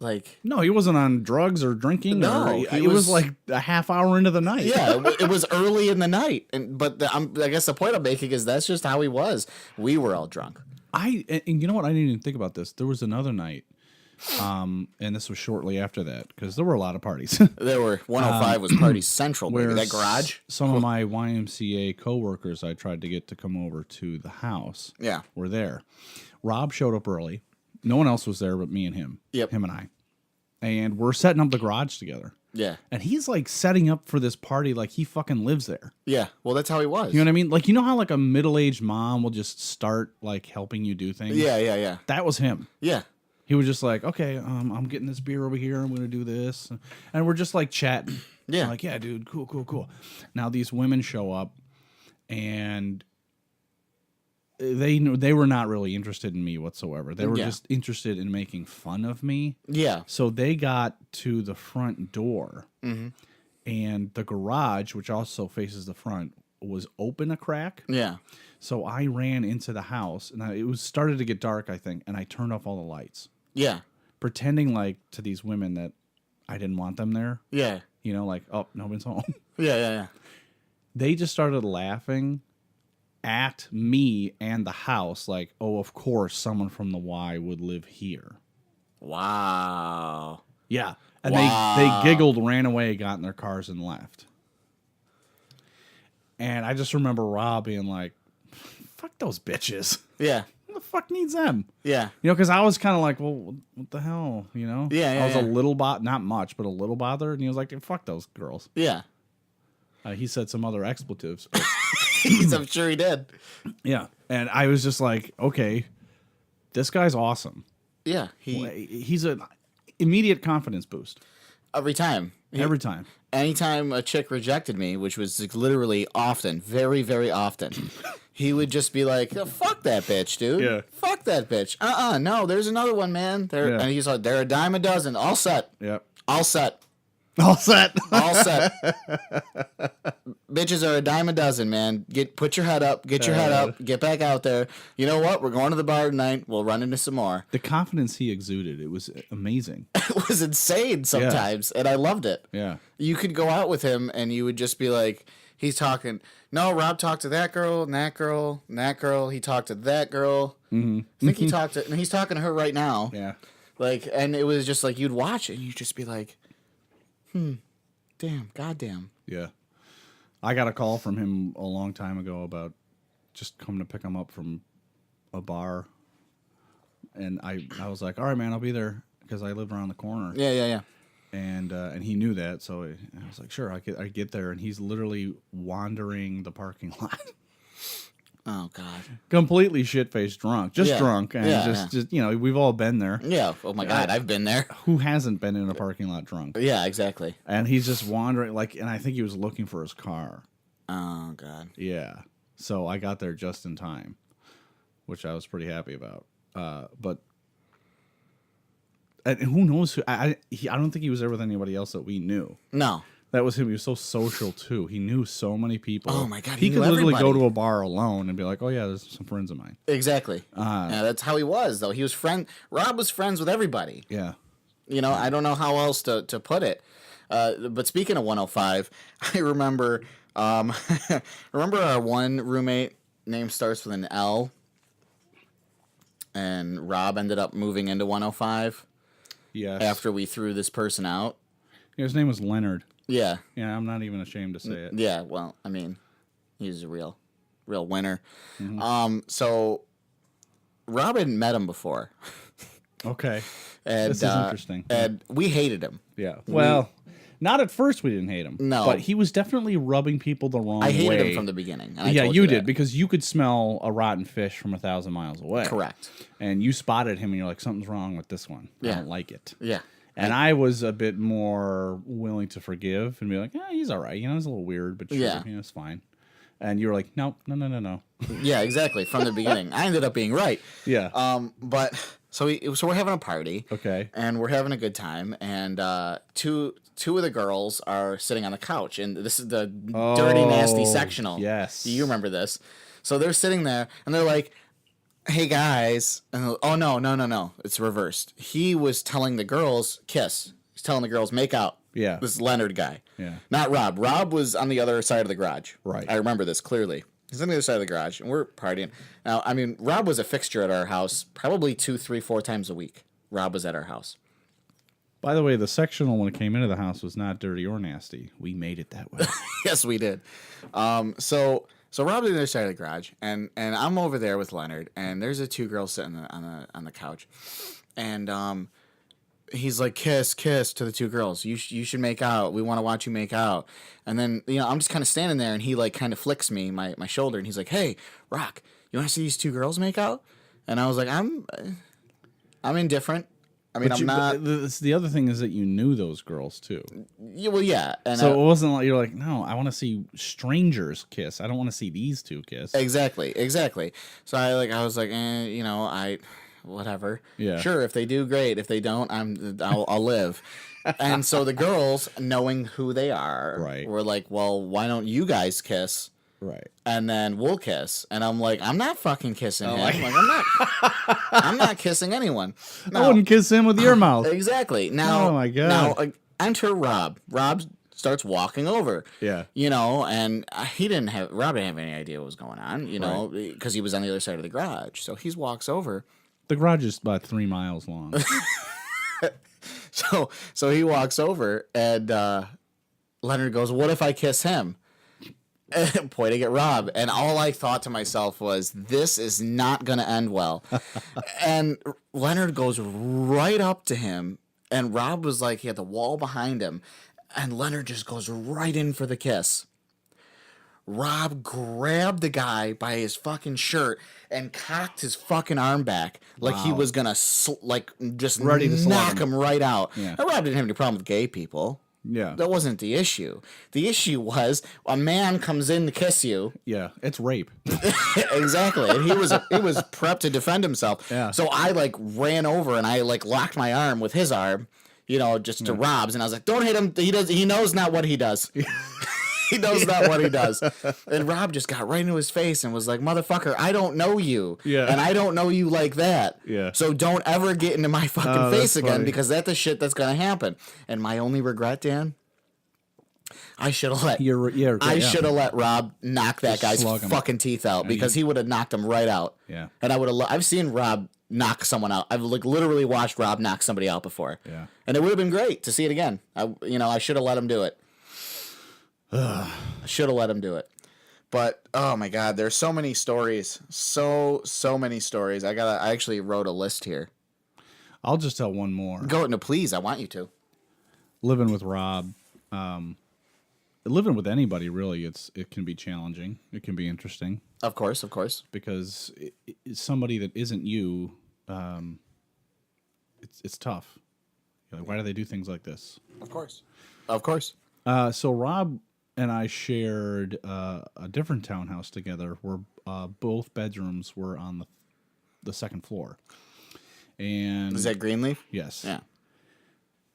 like... No, he wasn't on drugs or drinking. No, it was like a half hour into the night. Yeah, it was early in the night. But I guess the point I'm making is that's just how he was. We were all drunk. And you know what? I didn't even think about this. There was another night And this was shortly after that because there were a lot of parties. There were 105 was Party Central, baby. Where That garage. Some of my YMCA coworkers I tried to get to come over to the house. Yeah. Were there. Rob showed up early. No one else was there but me and him. Yep. Him and I. And we're setting up the garage together. Yeah. And he's like setting up for this party like he fucking lives there. Yeah. Well, that's how he was. You know what I mean? Like, you know how like a middle-aged mom will just start like helping you do things? Yeah. That was him. Yeah. He was just like, okay, I'm getting this beer over here. I'm going to do this. And we're just like chatting. Yeah. Like, yeah, dude, cool. Now these women show up and they were not really interested in me whatsoever. They were just interested in making fun of me. Yeah. So they got to the front door, and the garage, which also faces the front, was open a crack. Yeah. So I ran into the house, and it was started to get dark, I think, and I turned off all the lights, Yeah. pretending like to these women that I didn't want them there. Yeah. You know, like, oh, no one's home. Yeah. They just started laughing at me and the house, like, oh, of course, someone from the Y would live here. Wow. Yeah. And Wow. they giggled, ran away, got in their cars, and left. And I just remember Rob being like, fuck those bitches. Yeah. Who the fuck needs them? Yeah. You know, because I was kind of like, well, what the hell? You know? Yeah, I was yeah. a little, not much, but a little bothered. And he was like, fuck those girls. Yeah. He said some other expletives. I'm sure he did. Yeah. And I was just like, okay, this guy's awesome. Yeah. He's an immediate confidence boost. Every time. Every time. Anytime a chick rejected me, which was like literally often, very, very often, he would just be like, oh, fuck that bitch, dude. Yeah. Fuck that bitch. No, there's another one, man. Yeah. And he's like, they're a dime a dozen. All set. Yep. All set. All set. All set. Bitches are a dime a dozen, man. Put your head up. Get your head up. Get back out there. You know what? We're going to the bar tonight. We'll run into some more. The confidence he exuded, it was amazing. It was insane sometimes, and I loved it. Yeah. You could go out with him, and you would just be like, he's talking. No, Rob talked to that girl, and that girl, and that girl. He talked to that girl. Mm-hmm. I think he talked to, and he's talking to her right now. Yeah. Like, and it was just like you'd watch it, and you'd just be like, damn, goddamn. Yeah. I got a call from him a long time ago about just coming to pick him up from a bar. And I was like, all right, man, I'll be there because I live around the corner. Yeah. And he knew that. So I was like, sure, I get there. And he's literally wandering the parking lot. Oh, God. Completely shit-faced drunk. Just drunk. And just, you know, we've all been there. Yeah. Oh, my God. I've been there. Who hasn't been in a parking lot drunk? Yeah, exactly. And he's just wandering, like, and I think he was looking for his car. Oh, God. Yeah. So I got there just in time, which I was pretty happy about. But and who knows who? I don't think he was there with anybody else that we knew. No. That was him. He was so social too. He knew so many people. Oh my God, he he could knew literally everybody. go to a bar alone and be like, "Oh yeah, there's some friends of mine." Exactly. Yeah, that's how he was, though. He was Rob was friends with everybody. Yeah. You know, I don't know how else to put it. But speaking of 105, I remember remember our one roommate, name starts with an L, and Rob ended up moving into 105 Yes. after we threw this person out. Yeah, his name was Leonard. Yeah. Yeah, I'm not even ashamed to say it. Yeah, well, I mean, he's a real winner. Mm-hmm. So Rob hadn't met him before. Okay. And, This is interesting. And we hated him. Yeah. Well, not at first we didn't hate him. No. But he was definitely rubbing people the wrong way. I hated him from the beginning. And I Yeah, told you that. did, because you could smell a rotten fish from 1,000 miles away. Correct. And you spotted him and you're like, something's wrong with this one. I Yeah. don't like it. Yeah. And I was a bit more willing to forgive and be like, he's all right. You know, he's a little weird, but sure, Yeah. you know, it's fine. And you were like, no. Yeah, exactly. From the beginning. I ended up being right. Yeah. But so we're having a party. Okay. And we're having a good time. And two of the girls are sitting on the couch. And this is the dirty, nasty sectional. Yes. You remember this. So they're sitting there and they're like, hey guys. And oh, no. It's reversed. He was telling the girls, kiss. He's telling the girls, make out. Yeah. This Leonard guy. Yeah. Not Rob. Rob was on the other side of the garage. Right. I remember this clearly. He's on the other side of the garage, and we're partying. Now, I mean, Rob was a fixture at our house probably 2, 3, 4 times a week. Rob was at our house. By the way, the sectional when it came into the house was not dirty or nasty. We made it that way. Yes, we did. So Rob's on the other side of the garage, and I'm over there with Leonard, and there's the two girls sitting on the couch, and he's like, kiss to the two girls. You should make out. We want to watch you make out. And then I'm just kind of standing there, and he like kind of flicks me my shoulder, and he's like, hey, Rock, you want to see these two girls make out? And I was like, I'm indifferent. I mean, I'm not. The other thing is that you knew those girls too. Yeah, well, yeah. And so it wasn't like you're like, no, I want to see strangers kiss. I don't want to see these two kiss. Exactly. So I was like, whatever. Yeah. Sure, if they do, great. If they don't, I'll live. And so the girls, knowing who they are, right, were like, well, why don't you guys kiss? Right. And then we'll kiss. And I'm like, I'm not fucking kissing him. I'm not kissing anyone. I wouldn't kiss him with your mouth. Exactly. Now, oh my God. Now, enter Rob. Rob starts walking over. Yeah. And Rob didn't have any idea what was going on, because he was on the other side of the garage. So he walks over. The garage is about 3 miles long. So he walks over, and Leonard goes, what if I kiss him? Pointing at Rob, and all I thought to myself was, this is not going to end well. And Leonard goes right up to him, and Rob was like, he had the wall behind him, and Leonard just goes right in for the kiss. Rob grabbed the guy by his fucking shirt and cocked his fucking arm back like he was going to just ready to knock him right out. Yeah. And Rob didn't have any problem with gay people. Yeah. That wasn't the issue. The issue was a man comes in to kiss you. Yeah, it's rape. Exactly. And he was prepped to defend himself. Yeah. So I ran over and I locked my arm with his arm, just to Rob's, and I was like, don't hit him. He knows not what he does. He knows not what he does. And Rob just got right into his face and was like, motherfucker, I don't know you. Yeah. And I don't know you like that. Yeah. So don't ever get into my fucking face again, funny. because that's the shit that's going to happen. And my only regret, Dan, I should have let should have let Rob knock that guy's fucking teeth out, because he would have knocked him right out. Yeah. And I would have I've seen Rob knock someone out. I've literally watched Rob knock somebody out before. Yeah. And it would have been great to see it again. I should have let him do it. I should have let him do it. But oh my God, there's so many stories. So many stories. I actually wrote a list here. I'll just tell one more. Go no, please, I want you to. Living with Rob, living with anybody really, it can be challenging. It can be interesting. Of course. Because it's somebody that isn't you. It's tough. You're like, why do they do things like this? Of course. So Rob and I shared a different townhouse together, where both bedrooms were on the second floor. And is that Greenleaf? Yes. Yeah.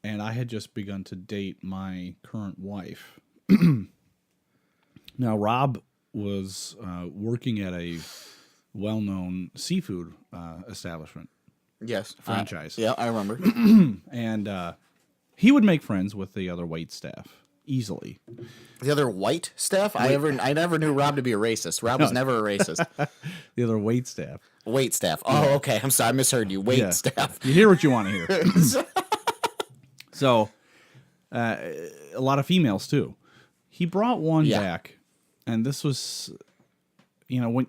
And I had just begun to date my current wife. Now, Rob was working at a well-known seafood establishment. Yes. Franchise. Yeah, I remember. And he would make friends with the other wait staff easily. The other white staff? I never knew Rob to be a racist. Rob was never a racist. The other wait staff. Wait staff. Oh, okay. I'm sorry. I misheard you. Wait staff. You hear what you want to hear. So, a lot of females, too. He brought one back, and this was, when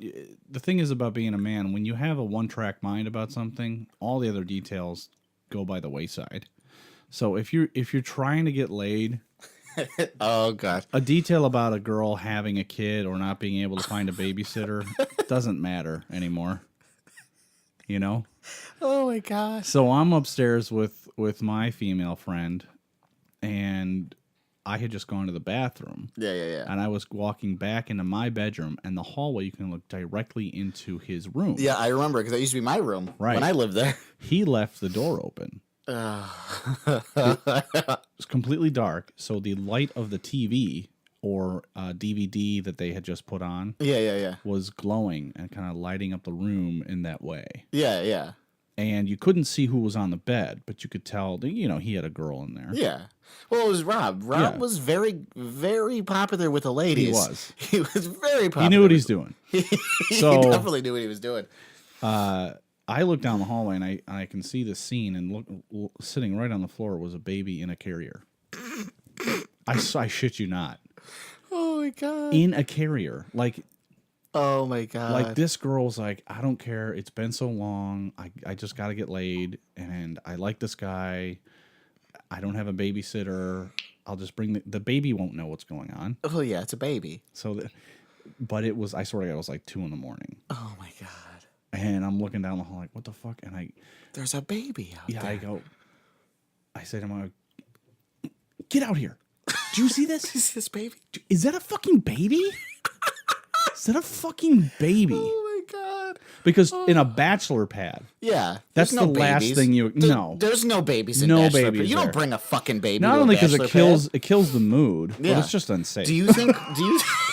the thing is about being a man, when you have a one-track mind about something, all the other details go by the wayside. So if you're trying to get laid, oh God, a detail about a girl having a kid or not being able to find a babysitter doesn't matter anymore. Oh my gosh. So I'm upstairs with my female friend, and I had just gone to the bathroom. Yeah. And I was walking back into my bedroom, and the hallway, you can look directly into his room. Yeah, I remember, because that used to be my room when I lived there. He left the door open. It was completely dark, so the light of the TV or DVD that they had just put on was glowing and kind of lighting up the room in that way. Yeah. And you couldn't see who was on the bed, but you could tell that, he had a girl in there. Yeah. Well, it was Rob. Rob was very, very popular with the ladies. He was very popular. He knew what he's doing. He definitely knew what he was doing. I look down the hallway and I can see this scene, and sitting right on the floor was a baby in a carrier. I shit you not. Oh my God. In a carrier. Like, oh my God. Like, this girl's like, I don't care. It's been so long. I just got to get laid. And I like this guy. I don't have a babysitter. I'll just bring the baby won't know what's going on. Oh yeah, it's a baby. So, but it was, I swear to God, it was like 2 a.m. Oh my God. And I'm looking down the hall like, what the fuck? And there's a baby out there. I say to my, get out here. Do you see this? Is this baby? Is that a fucking baby? Is that a fucking baby? Oh my God. Because in a bachelor pad. Yeah. That's the last thing you... No. There's no babies in no bachelor babies pad. You there. don't bring a fucking baby Not to only a because bachelor it kills the mood, Yeah. but it's just unsafe. Do you think...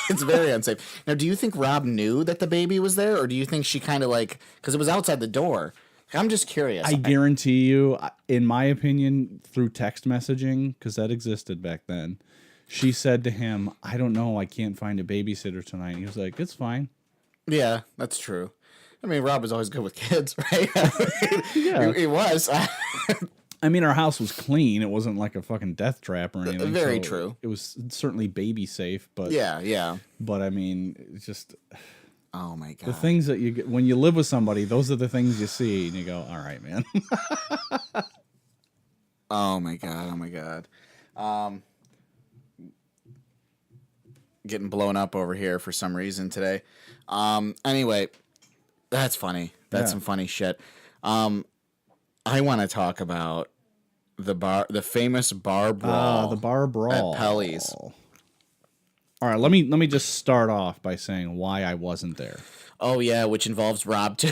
it's very unsafe. Now, do you think Rob knew that the baby was there? Or do you think she kind of like... Because it was outside the door. I'm just curious. I guarantee you, in my opinion, through text messaging, because that existed back then, she said to him, I don't know, I can't find a babysitter tonight. He was like, it's fine. Yeah, that's true. I mean, Rob was always good with kids, right? Yeah. He was. I mean, our house was clean. It wasn't like a fucking death trap or anything. Very so true. It was certainly baby safe, but Yeah. But I mean, it's just Oh my God. the things that you get when you live with somebody. Those are the things you see, and you go, "All right, man." Oh my God. Getting blown up over here for some reason today. Anyway, that's funny. That's some funny shit. I want to talk about the famous bar brawl. The bar brawl at Pelly's. All right, let me just start off by saying why I wasn't there. Oh yeah, which involves Rob too.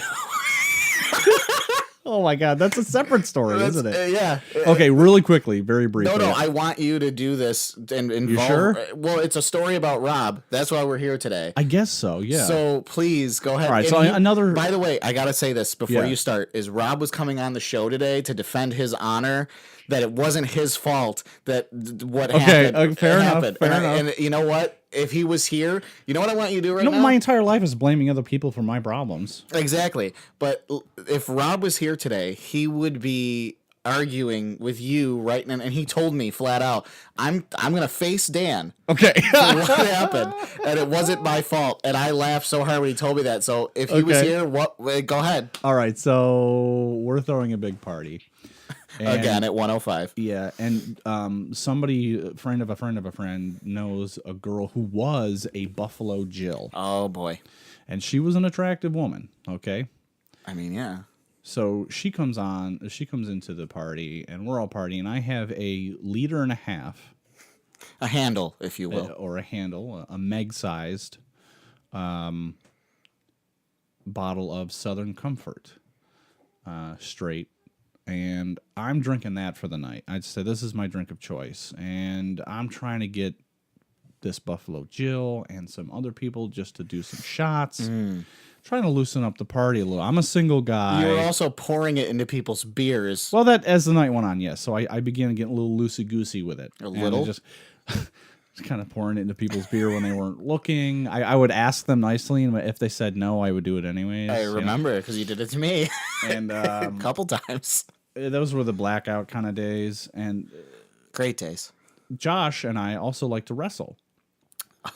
Oh my God, that's a separate story, isn't it? Yeah. Okay, really quickly, very briefly. No, I want you to do this and involve. You sure? Well, it's a story about Rob. That's why we're here today. I guess so. Yeah. So please go ahead. All right. And So another. By the way, I gotta say this before Yeah. you start: is Rob was coming on the show today to defend his honor. That it wasn't his fault that what happened. Fair enough. Happened. Fair and, enough. and you know what? If he was here, you know what I want you to do right No, now? my entire life is blaming other people for my problems. Exactly. But if Rob was here today, he would be arguing with you right now, and he told me flat out, I'm gonna face Dan Okay. for what happened, and it wasn't my fault. And I laughed so hard when he told me that. So if he was Okay. here, go ahead. All right. So we're throwing a big party. Again at 105. Yeah, and somebody, a friend of a friend of a friend, knows a girl who was a Buffalo Jill. Oh boy. And she was an attractive woman, okay? I mean, yeah. So she comes into the party, and we're all partying. I have a 1.5 liters, A handle, if you will. or a handle, a meg-sized bottle of Southern Comfort, straight. And I'm drinking that for the night. I'd say this is my drink of choice. And I'm trying to get this Buffalo Jill and some other people just to do some shots. Trying to loosen up the party a little. I'm a single guy. You were also pouring it into people's beers. Well, that as the night went on, yes. So I began getting a little loosey-goosey with it. A little? Just kind of pouring it into people's beer when they weren't looking. I would ask them nicely, and if they said no, I would do it anyways. I remember because you did it to me And a couple times. those were the blackout kind of days. And Great days. Josh and I also like to wrestle.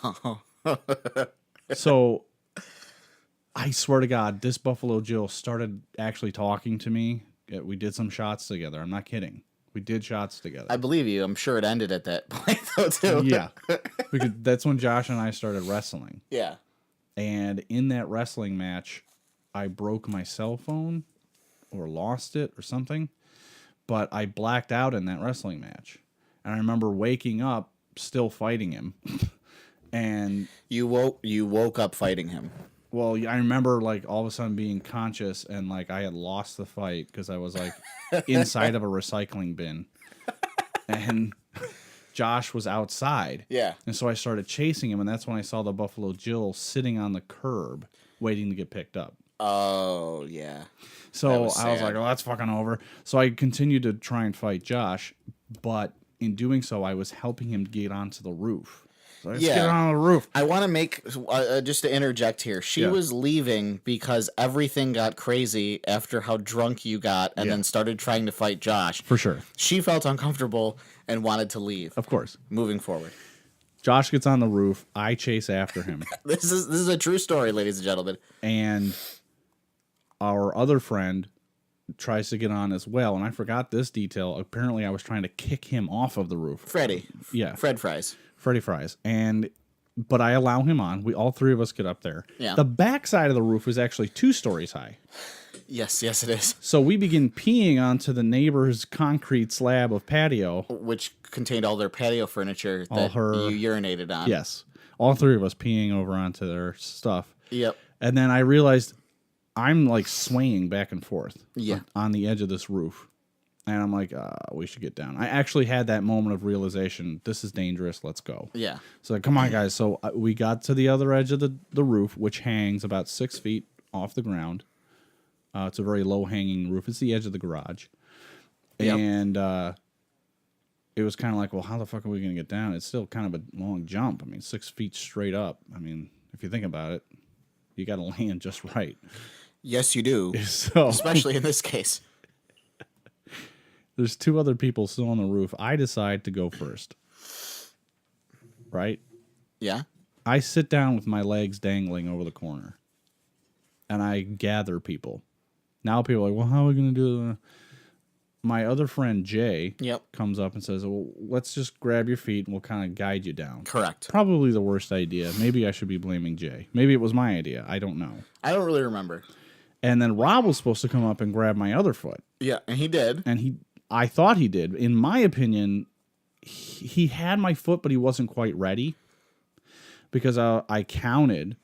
Oh. So I swear to God, this Buffalo Jill started actually talking to me. We did some shots together. I'm not kidding. We did shots together. I believe you. I'm sure it ended at that point, though, too. Yeah. Because that's when Josh and I started wrestling. Yeah. And in that wrestling match, I broke my cell phone or lost it or something. But I blacked out in that wrestling match. And I remember waking up still fighting him. And You woke up fighting him. well, I remember like all of a sudden being conscious and like I had lost the fight because I was like inside of a recycling bin. And Josh was outside. Yeah. And so I started chasing him, and that's when I saw the Buffalo Jill sitting on the curb waiting to get picked up. Oh, yeah. So That I was was sad. like, oh, that's fucking over. So I continued to try and fight Josh, but in doing so, I was helping him get onto the roof. Let's get on the roof. I want to make, just to interject here, she was leaving because everything got crazy after how drunk you got and then started trying to fight Josh. For sure. She felt uncomfortable and wanted to leave. Of course. Moving forward. Josh gets on the roof. I chase after him. This is a true story, ladies and gentlemen. And our other friend tries to get on as well. And I forgot this detail. Apparently, I was trying to kick him off of the roof. Freddie. Yeah. Fred Fries. Freddy Fries. But I allow him on. All three of us get up there. Yeah. The back side of the roof is actually 2 stories high. Yes, it is. So we begin peeing onto the neighbor's concrete slab of patio. Which contained all their patio furniture that you urinated on. Yes. All three of us peeing over onto their stuff. Yep. And then I realized I'm like swaying back and forth on the edge of this roof. And I'm like, we should get down. I actually had that moment of realization. This is dangerous. Let's go. Yeah. So come on, guys. So we got to the other edge of the roof, which hangs about 6 feet off the ground. It's a very low-hanging roof. It's the edge of the garage. Yep. And it was kind of like, well, how the fuck are we going to get down? It's still kind of a long jump. I mean, 6 feet straight up. I mean, if you think about it, you got to land just right. Yes, you do. So, especially in this case. There's 2 other people still on the roof. I decide to go first. Right? Yeah. I sit down with my legs dangling over the corner. And I gather people. Now people are like, well, how are we going to do it? My other friend, Jay, comes up and says, well, let's just grab your feet and we'll kind of guide you down. Correct. Probably the worst idea. Maybe I should be blaming Jay. Maybe it was my idea. I don't know. I don't really remember. And then Rob was supposed to come up and grab my other foot. Yeah, and he did. And I thought he did. In my opinion, he had my foot, but he wasn't quite ready. Because I counted.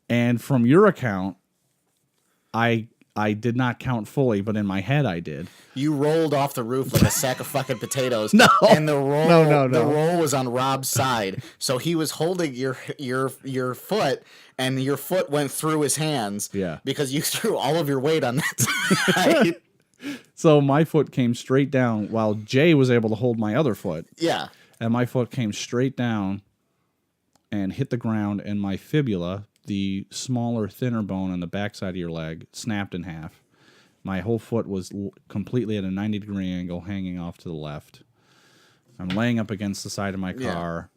And from your account, I did not count fully, but in my head I did. You rolled off the roof like a sack of fucking potatoes. No. And the roll The roll was on Rob's side. So he was holding your foot, and your foot went through his hands. Yeah. Because you threw all of your weight on that side. So my foot came straight down while Jay was able to hold my other foot. Yeah. And my foot came straight down and hit the ground, and my fibula, the smaller, thinner bone on the backside of your leg, snapped in half. My whole foot was completely at a 90-degree angle, hanging off to the left. I'm laying up against the side of my car.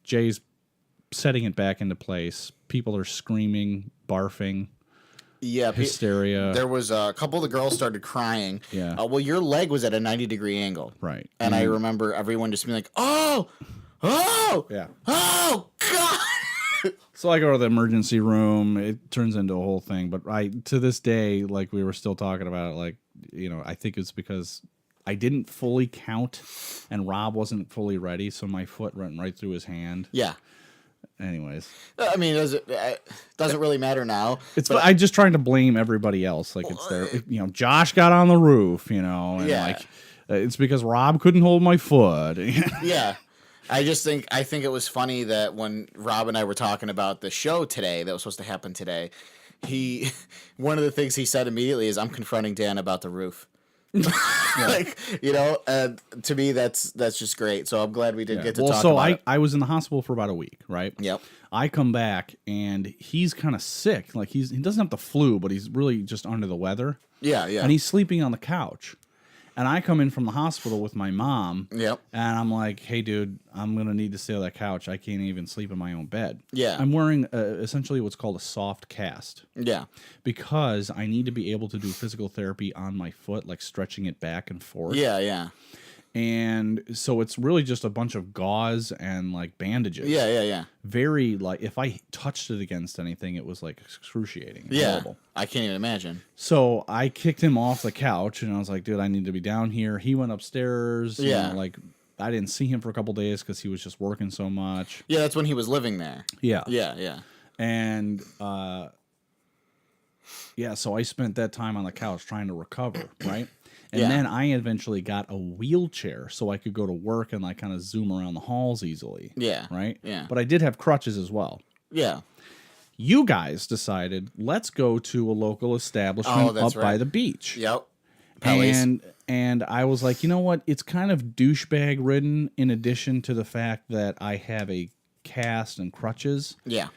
Jay's setting it back into place. People are screaming, barfing. Yeah, hysteria. There was a couple of the girls started crying. Yeah. Well, your leg was at a 90-degree angle. Right. And I remember everyone just being like, oh, yeah, oh, God. So I go to the emergency room. It turns into a whole thing. But to this day, like we were still talking about it, like, I think it's because I didn't fully count and Rob wasn't fully ready. So my foot went right through his hand. Yeah. Anyways. I mean, it doesn't really matter now. I'm just trying to blame everybody else. Like it's their, Josh got on the roof, and like it's because Rob couldn't hold my foot. Yeah. I think it was funny that when Rob and I were talking about the show today that was supposed to happen today, one of the things he said immediately is, I'm confronting Dan about the roof. Like, to me, that's just great. So I'm glad we did get to talk about it. I was in the hospital for about a week, right? Yep. I come back and he's kind of sick. Like he doesn't have the flu, but he's really just under the weather. Yeah, yeah. And he's sleeping on the couch. And I come in from the hospital with my mom. Yep. And I'm like, hey, dude, I'm going to need to stay on that couch. I can't even sleep in my own bed. Yeah. I'm wearing essentially what's called a soft cast. Yeah. Because I need to be able to do physical therapy on my foot, like stretching it back and forth. Yeah, yeah. And so it's really just a bunch of gauze and like bandages. Yeah, yeah, yeah. Very like if I touched it against anything, it was like excruciating. Yeah, horrible. I can't even imagine. So I kicked him off the couch and I was like, dude, I need to be down here. He went upstairs. Yeah. Like I didn't see him for a couple days because he was just working so much. Yeah, that's when he was living there. Yeah. Yeah, yeah. And so I spent that time on the couch trying to recover, right? And then I eventually got a wheelchair so I could go to work and like kind of zoom around the halls easily. Yeah. Right? Yeah. But I did have crutches as well. Yeah. You guys decided, let's go to a local establishment up by the beach. Yep. Pellies. And I was like, you know what? It's kind of douchebag ridden. In addition to the fact that I have a cast and crutches, Yeah.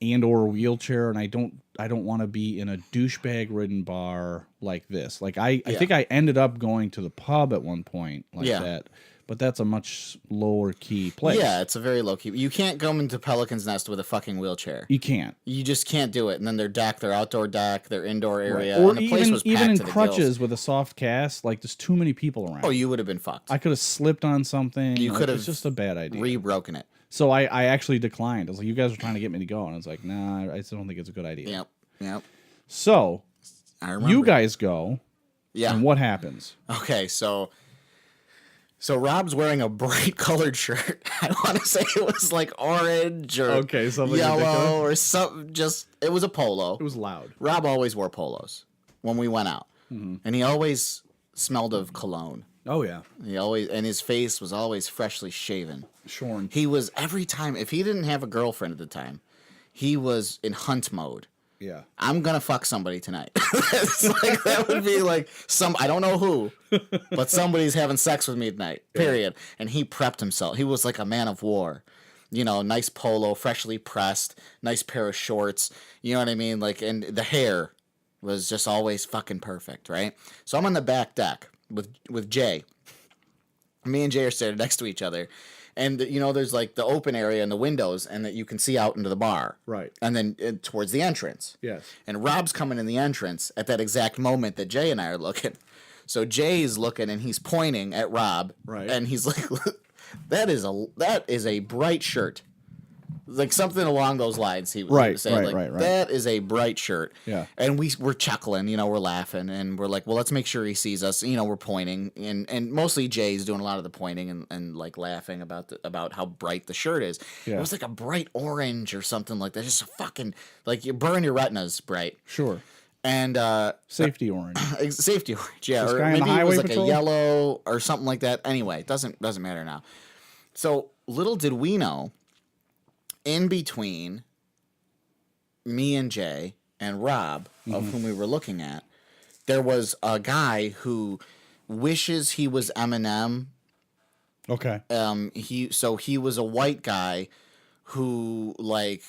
and or a wheelchair, and I don't want to be in a douchebag ridden bar like this. Like I think I ended up going to the pub at one point like that. But that's a much lower key place. Yeah, it's a very low key. You can't go into Pelican's Nest with a fucking wheelchair. You can't. You just can't do it. And then their deck, their outdoor deck, their indoor area, Or and the place was packed even in to the crutches gills. with a soft cast, like there's too many people around. Oh, you would have been fucked. I could have slipped on something. You could have. It's just a bad idea. Re-broken it. So I actually declined. I was like, you guys were trying to get me to go, and I was like, nah, I still don't think it's a good idea. Yep. So I remember. you guys go. Yeah. And what happens? Okay, so Rob's wearing a bright colored shirt. I want to say it was like orange or something yellow ridiculous. or something. Just it was a polo. It was loud. Rob always wore polos when we went out, and he always smelled of cologne. Oh yeah. And his face was always freshly shaven. Shorn. He was every time if he didn't have a girlfriend at the time, he was in hunt mode. Yeah. I'm gonna fuck somebody tonight. It's like that would be like I don't know who, but somebody's having sex with me tonight. Period. And he prepped himself. He was like a man of war. You know, nice polo, freshly pressed, nice pair of shorts. You know what I mean? Like, and the hair was just always fucking perfect, right? So I'm on the back deck with Jay. Me and Jay are standing next to each other. And, you know, there's like the open area and the windows and that you can see out into the bar. Right. And then towards the entrance. Yes. And Rob's coming in the entrance at that exact moment that Jay and I are looking. So Jay's looking and he's pointing at Rob. Right. And he's like, that is a bright shirt. Like something along those lines. He was saying, right. That is a bright shirt. Yeah. And we're chuckling, you know, we're laughing, and we're like, well, let's make sure he sees us. You know, we're pointing, and mostly Jay's doing a lot of the pointing and like laughing about how bright the shirt is. Yeah. It was like a bright orange or something like that. Just a fucking like you burn your retinas bright. Sure. And Safety orange. safety orange, yeah, This or guy on the maybe it highway was like patrol? a yellow or something like that. Anyway, it doesn't matter now. So little did we know, in between me and Jay and Rob, of whom we were looking at, there was a guy who wishes he was Eminem. Okay. He was a white guy who like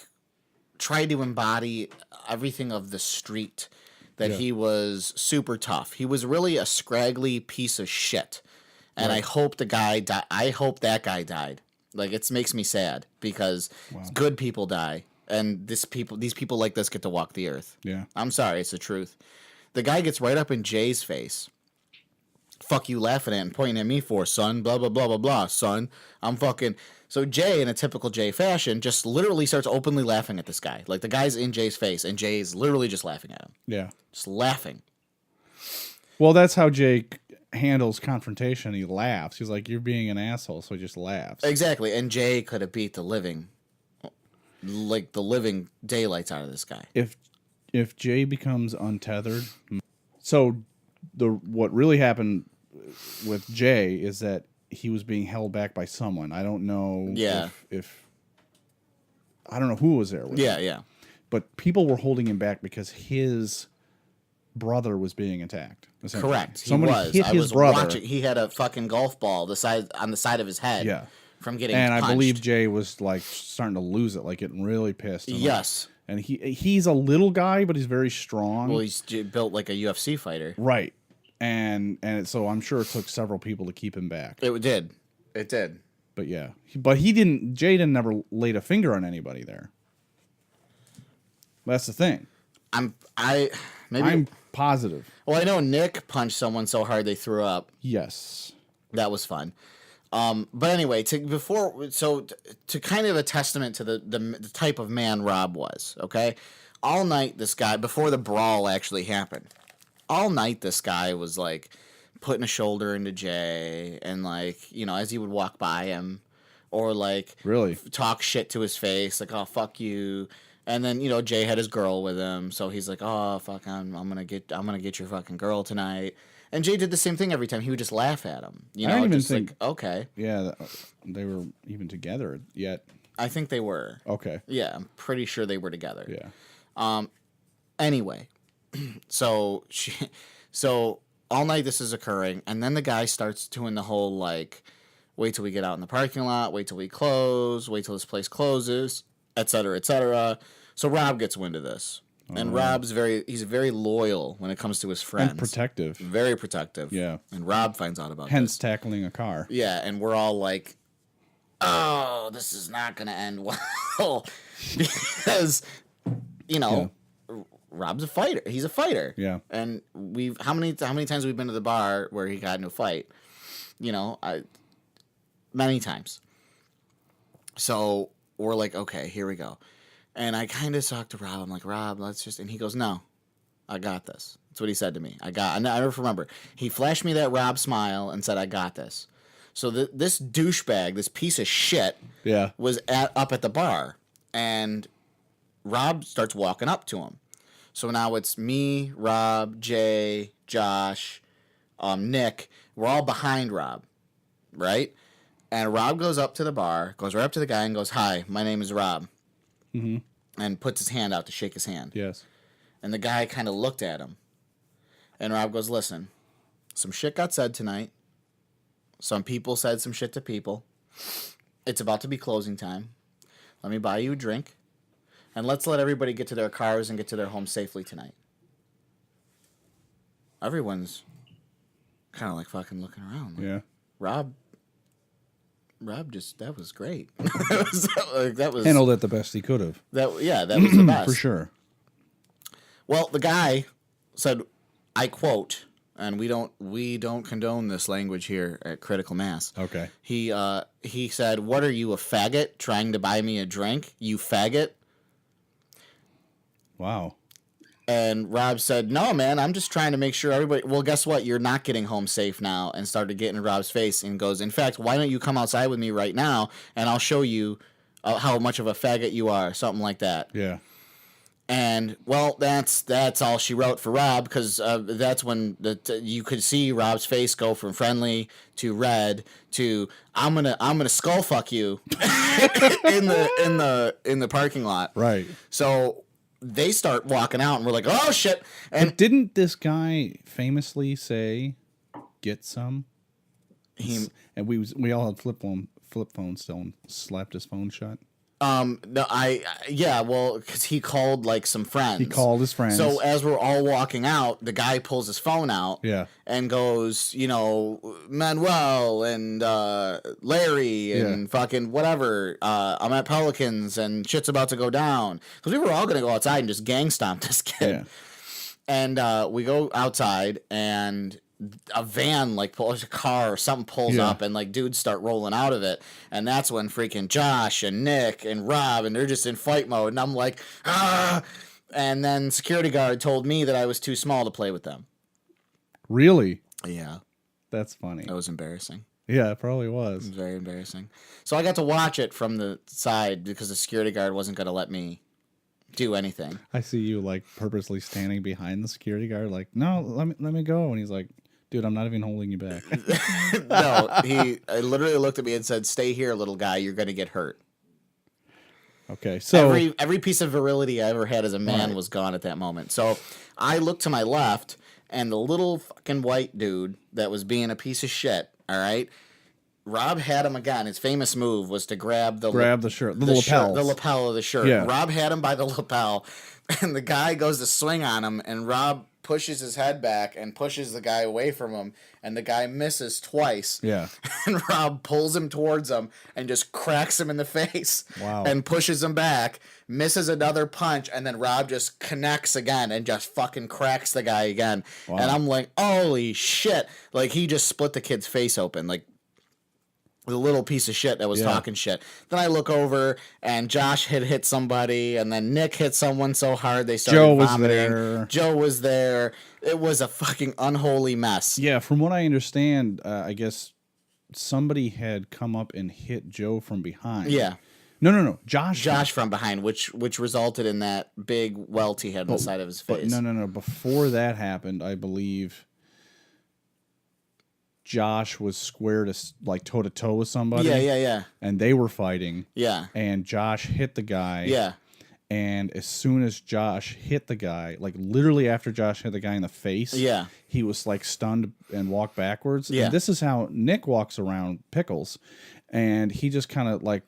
tried to embody everything of the street. That he was super tough. He was really a scraggly piece of shit. And I hope the guy I hope that guy died. Like it makes me sad because good people die, and these people like this get to walk the earth. Yeah. I'm sorry, it's the truth. The guy gets right up in Jay's face. Fuck you laughing at and pointing at me for, son, blah, blah, blah, blah, blah, son. I'm fucking... So Jay, in a typical Jay fashion, just literally starts openly laughing at this guy. Like, the guy's in Jay's face, and Jay's literally just laughing at him. Yeah. Just laughing. Well, that's how Jake handles confrontation. He laughs. He's like, you're being an asshole, so he just laughs. Exactly, and Jay could have beat the living daylights out of this guy. If Jay becomes untethered... So, what really happened with Jay is that he was being held back by someone. I don't know if I don't know who was there with him. Yeah. But people were holding him back because his brother was being attacked. Correct. Somebody hit his brother. Watching. He had a fucking golf ball on the side of his head. Yeah. From getting and punched. I believe Jay was like starting to lose it, like getting really pissed. And yes. And he's a little guy, but he's very strong. Well, he's built like a UFC fighter. Right. And so I'm sure it took several people to keep him back. It did. But yeah. Jay didn't never laid a finger on anybody there. That's the thing. I'm positive. Well, I know Nick punched someone so hard they threw up. Yes. That was fun. But anyway, to kind of a testament to the type of man Rob was, okay? All night, this guy, before the brawl actually happened, all night this guy was, like, putting a shoulder into Jay and, like, you know, as he would walk by him or, like, really talk shit to his face, like, oh, fuck you. And then, you know, Jay had his girl with him, so he's like, oh, fuck, I'm gonna get your fucking girl tonight. And Jay did the same thing every time. He would just laugh at him. You know, I don't even just think, like, okay. Yeah, they were even together yet. I think they were. Okay. Yeah, I'm pretty sure they were together. Yeah. Anyway, so all night this is occurring, and then the guy starts doing the whole, like, wait till we get out in the parking lot, wait till we close, wait till this place closes, et cetera, et cetera. So Rob gets wind of this. And Rob's he's very loyal when it comes to his friends. And protective. Very protective. Yeah. And Rob finds out about Hence this. tackling a car. Yeah, and we're all like, oh, this is not going to end well. Because, you know, Rob's a fighter. He's a fighter. Yeah. And how many times we've been to the bar where he got into a fight? You know, many times. So we're like, okay, here we go. And I kind of talked to Rob. I'm like, Rob, let's just... And he goes, no, I got this. That's what he said to me. I never remember. He flashed me that Rob smile and said, I got this. So this douchebag, this piece of shit, was up at the bar. And Rob starts walking up to him. So now it's me, Rob, Jay, Josh, Nick. We're all behind Rob, right? And Rob goes up to the bar, goes right up to the guy and goes, hi, my name is Rob. Mm-hmm. And puts his hand out to shake his hand. Yes. And the guy kind of looked at him. And Rob goes, listen, some shit got said tonight. Some people said some shit to people. It's about to be closing time. Let me buy you a drink. And let's let everybody get to their cars and get to their home safely tonight. Everyone's kind of like fucking looking around. Like, yeah. Rob just, that was great. that was handled it the best he could have. That was the best. For sure. Well, the guy said, I quote, and we don't condone this language here at Critical Mass. Okay. He said, what are you, a faggot, trying to buy me a drink? You faggot? Wow. And Rob said, no, man, I'm just trying to make sure everybody... Well, guess what? You're not getting home safe now. And started getting in Rob's face and goes, in fact, why don't you come outside with me right now and I'll show you how much of a faggot you are. Something like that. Yeah. And, well, that's all she wrote for Rob, because that's when you could see Rob's face go from friendly to red to I'm gonna skull fuck you in the parking lot. Right. So they start walking out, and we're like, oh shit! And but didn't this guy famously say, "Get some"? And we all had flip phones still, and slapped his phone shut. No, well, because he called like some friends. He called his friends. So as we're all walking out, the guy pulls his phone out. Yeah. And goes, you know, Manuel and Larry and fucking whatever. I'm at Pelicans and shit's about to go down. Because we were all going to go outside and just gang stomp this kid. Yeah. And we go outside and a van, like a car or something pulls up, and like dudes start rolling out of it, and that's when freaking Josh and Nick and Rob, and they're just in fight mode, and I'm like, ah! And then security guard told me that I was too small to play with them. Really? Yeah. That's funny. That was embarrassing. Yeah, it probably It was. was very embarrassing. So I got to watch it from the side because the security guard wasn't going to let me do anything. I see you like purposely standing behind the security guard, like, no, let me go, and he's like, dude, I'm not even holding you back. No, he literally looked at me and said, "Stay here, little guy. You're going to get hurt." Okay, so every piece of virility I ever had as a man was gone at that moment. So I looked to my left, and the little fucking white dude that was being a piece of shit. All right, Rob had him again. His famous move was to grab the shirt, the lapel of the shirt. Yeah. Rob had him by the lapel, and the guy goes to swing on him, and Rob pushes his head back and pushes the guy away from him, and the guy misses twice. Yeah. And Rob pulls him towards him and just cracks him in the face. Wow. And pushes him back, misses another punch, and then Rob just connects again and just fucking cracks the guy again. Wow. And I'm like, holy shit. Like, he just split the kid's face open. Like, the little piece of shit that was talking shit. Then I look over, and Josh had hit somebody, and then Nick hit someone so hard they started vomiting. Joe was there. It was a fucking unholy mess. Yeah, from what I understand, I guess somebody had come up and hit Joe from behind. Yeah. No. Josh from behind, which resulted in that big welt he had on the side of his face. No. Before that happened, I believe Josh was square to like toe to toe with somebody. Yeah. And they were fighting. Yeah. And Josh hit the guy. Yeah. And as soon as Josh hit the guy, like literally after Josh hit the guy in the face, Yeah. he was like stunned and walked backwards. Yeah. And this is how Nick walks around Pickles. And he just kind of like,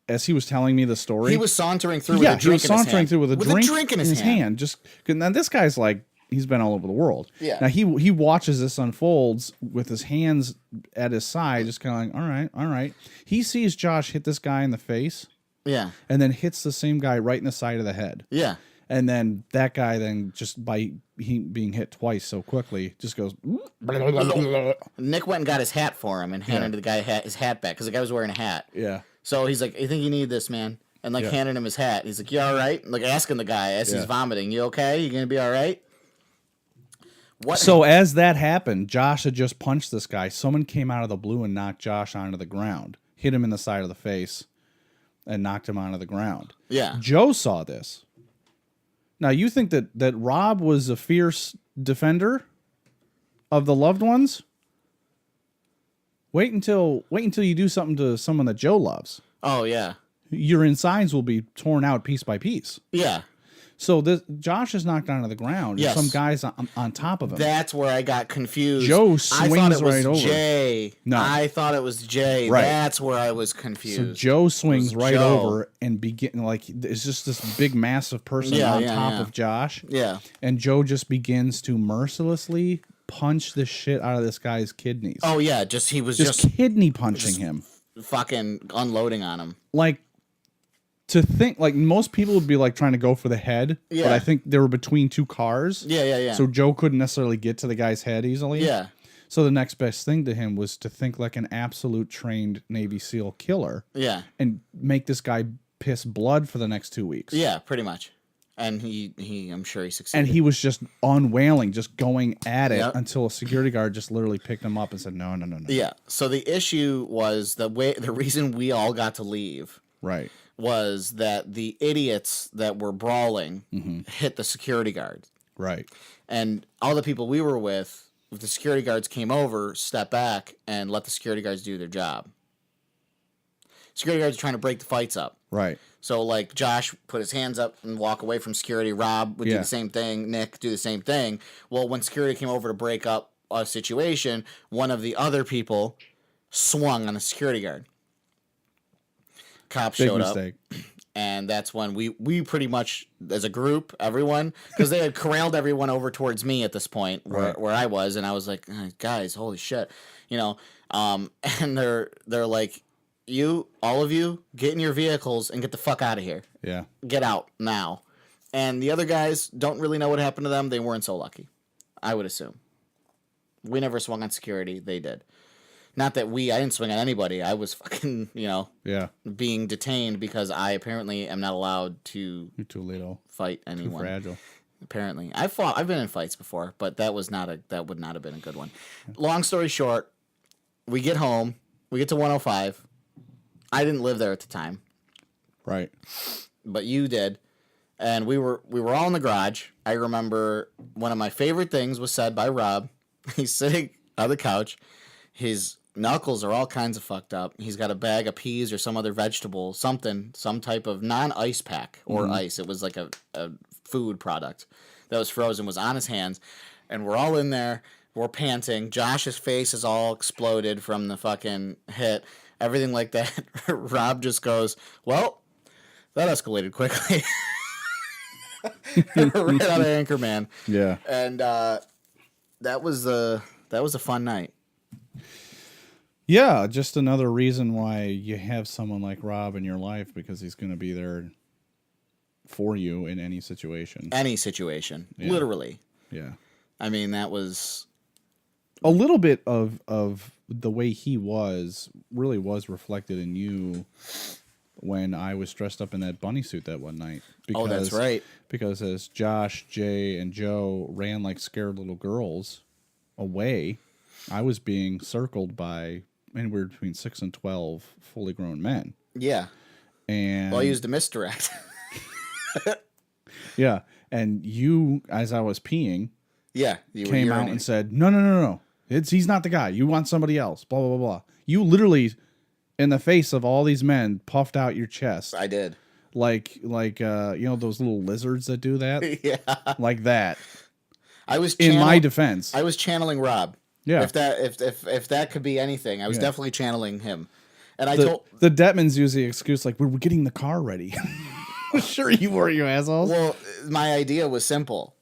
as he was telling me the story, He was sauntering through with a drink in his hand. he was sauntering through with a drink in his hand. Just now, this guy's like, he's been all over the world. Yeah. Now he watches this unfolds with his hands at his side, just kind of like, all right. He sees Josh hit this guy in the face. Yeah. And then hits the same guy right in the side of the head. Yeah. And then that guy then just by he being hit twice so quickly just goes. Nick went and got his hat for him and handed the guy his hat back because the guy was wearing a hat. Yeah. So he's like, I think you need this, man. And like handed him his hat. He's like, you all right? Like asking the guy as he's vomiting, you okay? You gonna be all right? What? So as that happened, Josh had just punched this guy. Someone came out of the blue and knocked Josh onto the ground, hit him in the side of the face, and knocked him onto the ground. Yeah. Joe saw this. Now, you think that Rob was a fierce defender of the loved ones? Wait until you do something to someone that Joe loves. Oh, yeah. Your insides will be torn out piece by piece. Yeah. So Josh is knocked onto the ground. Yes. And some guy's on top of him. That's where I got confused. Joe swings right over. Jay. No. I thought it was Jay. Right. That's where I was confused. So Joe swings right Joe. over and it's just this big massive person on top of Josh. Yeah. And Joe just begins to mercilessly punch the shit out of this guy's kidneys. Oh, yeah. He was just kidney punching him. Fucking unloading on him. Like, to think, like, most people would be, like, trying to go for the head. Yeah. But I think they were between two cars. Yeah. So Joe couldn't necessarily get to the guy's head easily. Yeah. So the next best thing to him was to think like an absolute trained Navy SEAL killer. Yeah. And make this guy piss blood for the next 2 weeks. Yeah, pretty much. And he I'm sure he succeeded. And he was just unwailing, just going at it Yep. until a security guard just literally picked him up and said, no. Yeah. So the issue was the reason we all got to leave Right. was that the idiots that were brawling hit the security guard. Right. And all the people we were with, if the security guards came over, stepped back and let the security guards do their job. Security guards are trying to break the fights up. Right. So, like, Josh put his hands up and walk away from security. Rob would do the same thing. Nick do the same thing. Well, when security came over to break up a situation, one of the other people swung on the security guard. Cops showed up. And that's when we pretty much, as a group, everyone, because they had corralled everyone over towards me at this point where I was. And I was like, guys, holy shit. You know, and they're like, all of you, get in your vehicles and get the fuck out of here. Yeah. Get out now. And the other guys don't really know what happened to them. They weren't so lucky, I would assume. We never swung on security. They did. Not that I didn't swing on anybody. I was fucking, being detained because I apparently am not allowed to You're too little. Fight anyone. Too fragile. Apparently. I've been in fights before, but that would not have been a good one. Long story short, we get home. We get to 105. I didn't live there at the time. Right. But you did. And we were all in the garage. I remember one of my favorite things was said by Rob. He's sitting on the couch. His knuckles are all kinds of fucked up. He's got a bag of peas or some other vegetable, some type of non-ice pack or ice. It was like a food product that was frozen, was on his hands. And we're all in there. We're panting. Josh's face is all exploded from the fucking hit. Everything like that. Rob just goes, well, that escalated quickly. Right out of Anchorman. Yeah. And that was a fun night. Yeah, just another reason why you have someone like Rob in your life, because he's going to be there for you in any situation. Any situation. Yeah. Literally. Yeah. I mean, that was... A little bit of the way he really was reflected in you when I was dressed up in that bunny suit that one night. Because, that's right. Because as Josh, Jay, and Joe ran like scared little girls away, I was being circled by anywhere between 6 and 12 fully grown men. Yeah. And well, I used a misdirect. Yeah. And you, as I was peeing, came out and said, no. He's not the guy. You want somebody else. Blah, blah, blah, blah. You literally, in the face of all these men, puffed out your chest. I did. like those little lizards that do that. Yeah. Like that. I was in my defense. I was channeling Rob. Yeah. If that could be anything, I was definitely channeling him. And I told the Detmans use the excuse like we're getting the car ready. Sure you were, you assholes. Well, my idea was simple,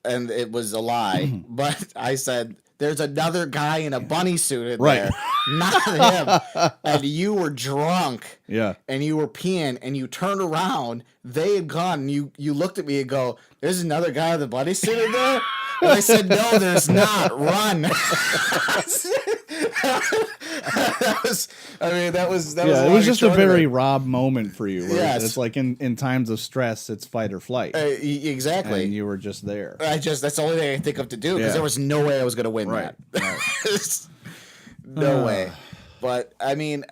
and it was a lie. But I said, "There's another guy in a bunny suit in there, not him." And you were drunk, and you were peeing, and you turned around. They had gone. And you looked at me and go, "There's another guy with a bunny suit in there." And I said, "No, there's not. Run." That was it was just a very Rob moment for you. Yes. It's like in times of stress, it's fight or flight. Exactly. And you were just there. That's the only thing I can think of to do because there was no way I was going to win that. No way. But I mean,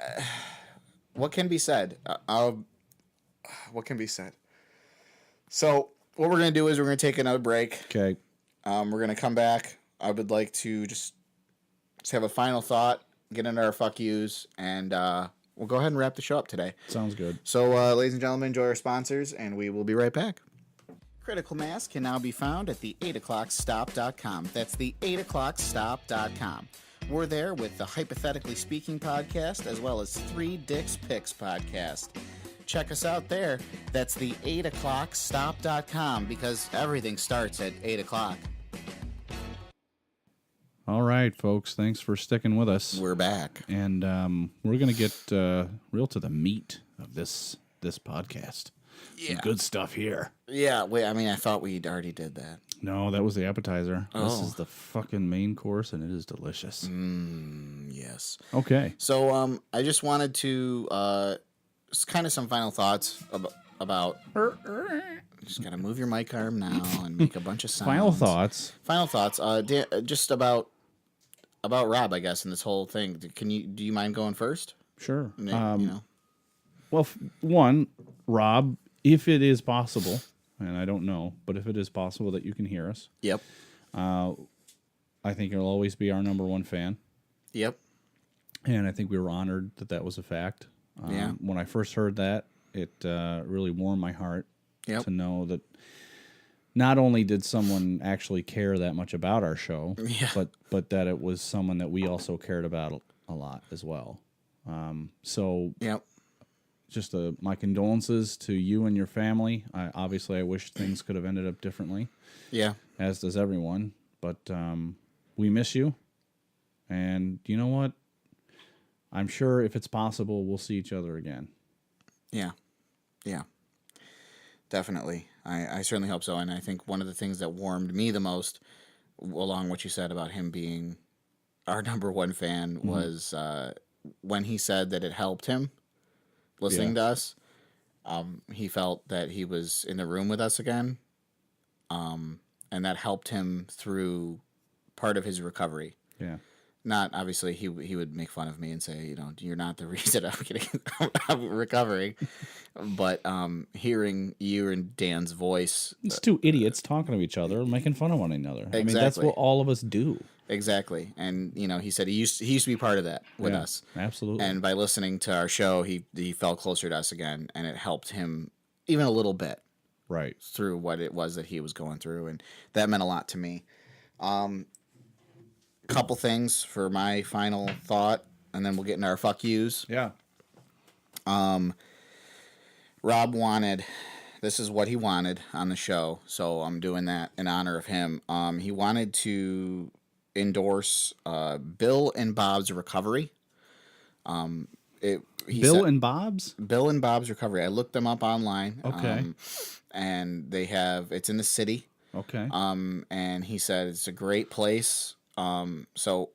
what can be said? What can be said? So what we're going to do is we're going to take another break. Okay. We're going to come back. I would like to just have a final thought, get into our fuck yous, and we'll go ahead and wrap the show up today. Sounds good. So, ladies and gentlemen, enjoy our sponsors, and we will be right back. Critical Mass can now be found at the 8o'clockstop.com. That's the 8o'clockstop.com. We're there with the Hypothetically Speaking podcast, as well as 3 Dicks Picks podcast. Check us out there. That's the 8o'clockstop.com, because everything starts at 8 o'clock. All right, folks. Thanks for sticking with us. We're back. And we're going to get real to the meat of this podcast. Yeah. Some good stuff here. Yeah, wait, I mean, I thought we already did that. No, that was the appetizer. Oh. This is the fucking main course, and it is delicious. Yes. Okay. So, I just wanted to, kind of some final thoughts about just gotta move your mic arm now and make a bunch of sounds. Final thoughts. Just about Rob, I guess, in this whole thing. Do you mind going first? Sure. Well, one, Rob, if it is possible, and I don't know, but if it is possible that you can hear us, yep. I think you'll always be our number one fan. Yep. And I think we were honored that was a fact. When I first heard that, it really warmed my heart to know that not only did someone actually care that much about our show, but that it was someone that we also cared about a lot as well. Just my condolences to you and your family. Obviously, I wish things could have ended up differently. Yeah. As does everyone. But we miss you. And you know what? I'm sure if it's possible, we'll see each other again. Yeah. Yeah. Definitely. I certainly hope so. And I think one of the things that warmed me the most, along what you said about him being our number one fan, was when he said that it helped him listening to us. He felt that he was in the room with us again. And that helped him through part of his recovery. Yeah. Not obviously he would make fun of me and say, you're not the reason I'm recovering, but hearing you and Dan's voice, it's two idiots talking to each other, making fun of one another. Exactly. I mean, that's what all of us do. Exactly, and he said he used to be part of that with us, absolutely. And by listening to our show, he felt closer to us again, and it helped him even a little bit, right, through what it was that he was going through, and that meant a lot to me. Couple things for my final thought, and then we'll get into our fuck yous. Yeah. Rob this is what he wanted on the show, so I'm doing that in honor of him. He wanted to endorse Bill and Bob's Recovery. Bill and Bob's Recovery. I looked them up online. Okay. And it's in the city. Okay. And he said it's a great place. So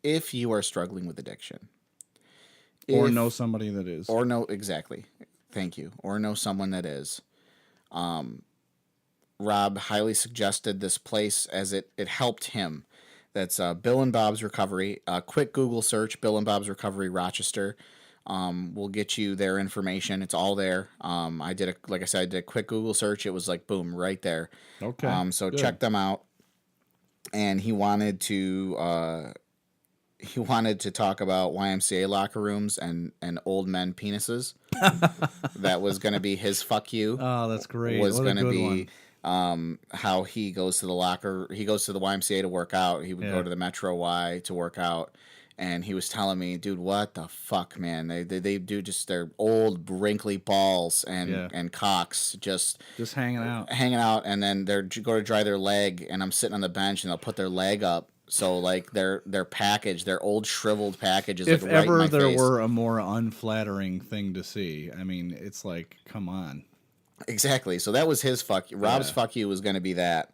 if you are struggling with addiction, or know somebody that is, exactly. Thank you. Or know someone that is, Rob highly suggested this place as it helped him. That's Bill and Bob's Recovery. Quick Google search, Bill and Bob's Recovery, Rochester. Will get you their information. It's all there. I did a quick Google search. It was like, boom, right there. Okay. So good. Check them out. And he wanted to he wanted to talk about YMCA locker rooms and old men penises. That was going to be his fuck you. Oh, that's great. Was What a going to good be one. how he goes to the YMCA to work out. He would go to the Metro Y to work out. And he was telling me, dude, what the fuck, man? They do just their old wrinkly balls and cocks just hanging out, and then they're go to dry their leg, and I'm sitting on the bench, and they'll put their leg up, so like their package, their old shriveled package is if like right ever in my there face. were a more unflattering thing to see. I mean, it's like, come on. Exactly. So that was his fuck. Rob's fuck you was going to be that,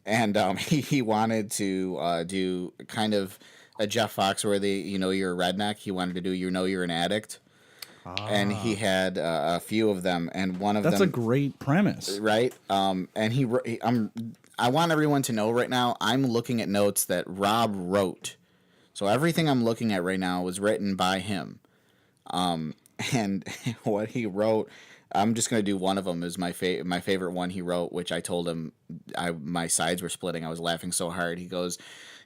and he wanted to do kind of a Jeff Foxworthy, you're a redneck. He wanted to do, you're an addict. And he had a few of them, and one of them. That's a great premise, right? And I want everyone to know right now. I'm looking at notes that Rob wrote, so everything I'm looking at right now was written by him. And what he wrote, I'm just gonna do one of them is my favorite one he wrote, which I told him my sides were splitting. I was laughing so hard. He goes,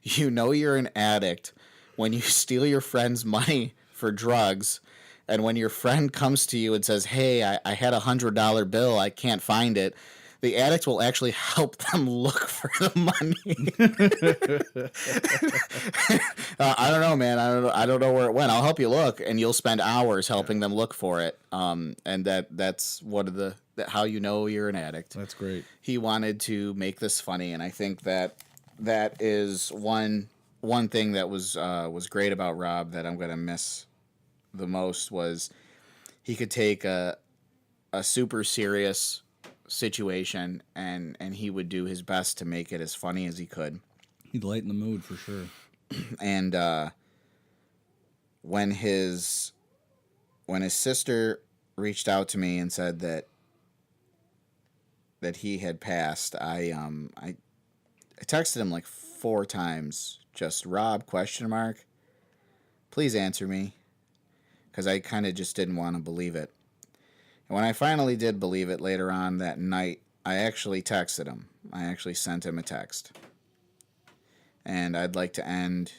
you're an addict when you steal your friend's money for drugs, and when your friend comes to you and says, hey, I had $100 bill, I can't find it, the addict will actually help them look for the money. I don't know, man. I don't know where it went. I'll help you look, and you'll spend hours helping them look for it. And that's one of how you know you're an addict. That's great. He wanted to make this funny, and I think that is one thing that was great about Rob that I'm gonna miss the most was he could take a super serious situation and he would do his best to make it as funny as he could. He'd lighten the mood for sure. And when his sister reached out to me and said that he had passed, I texted him like 4 times, just Rob ? Please answer me, because I kind of just didn't want to believe it. And when I finally did believe it later on that night, I actually texted him. I actually sent him a text. And I'd like to end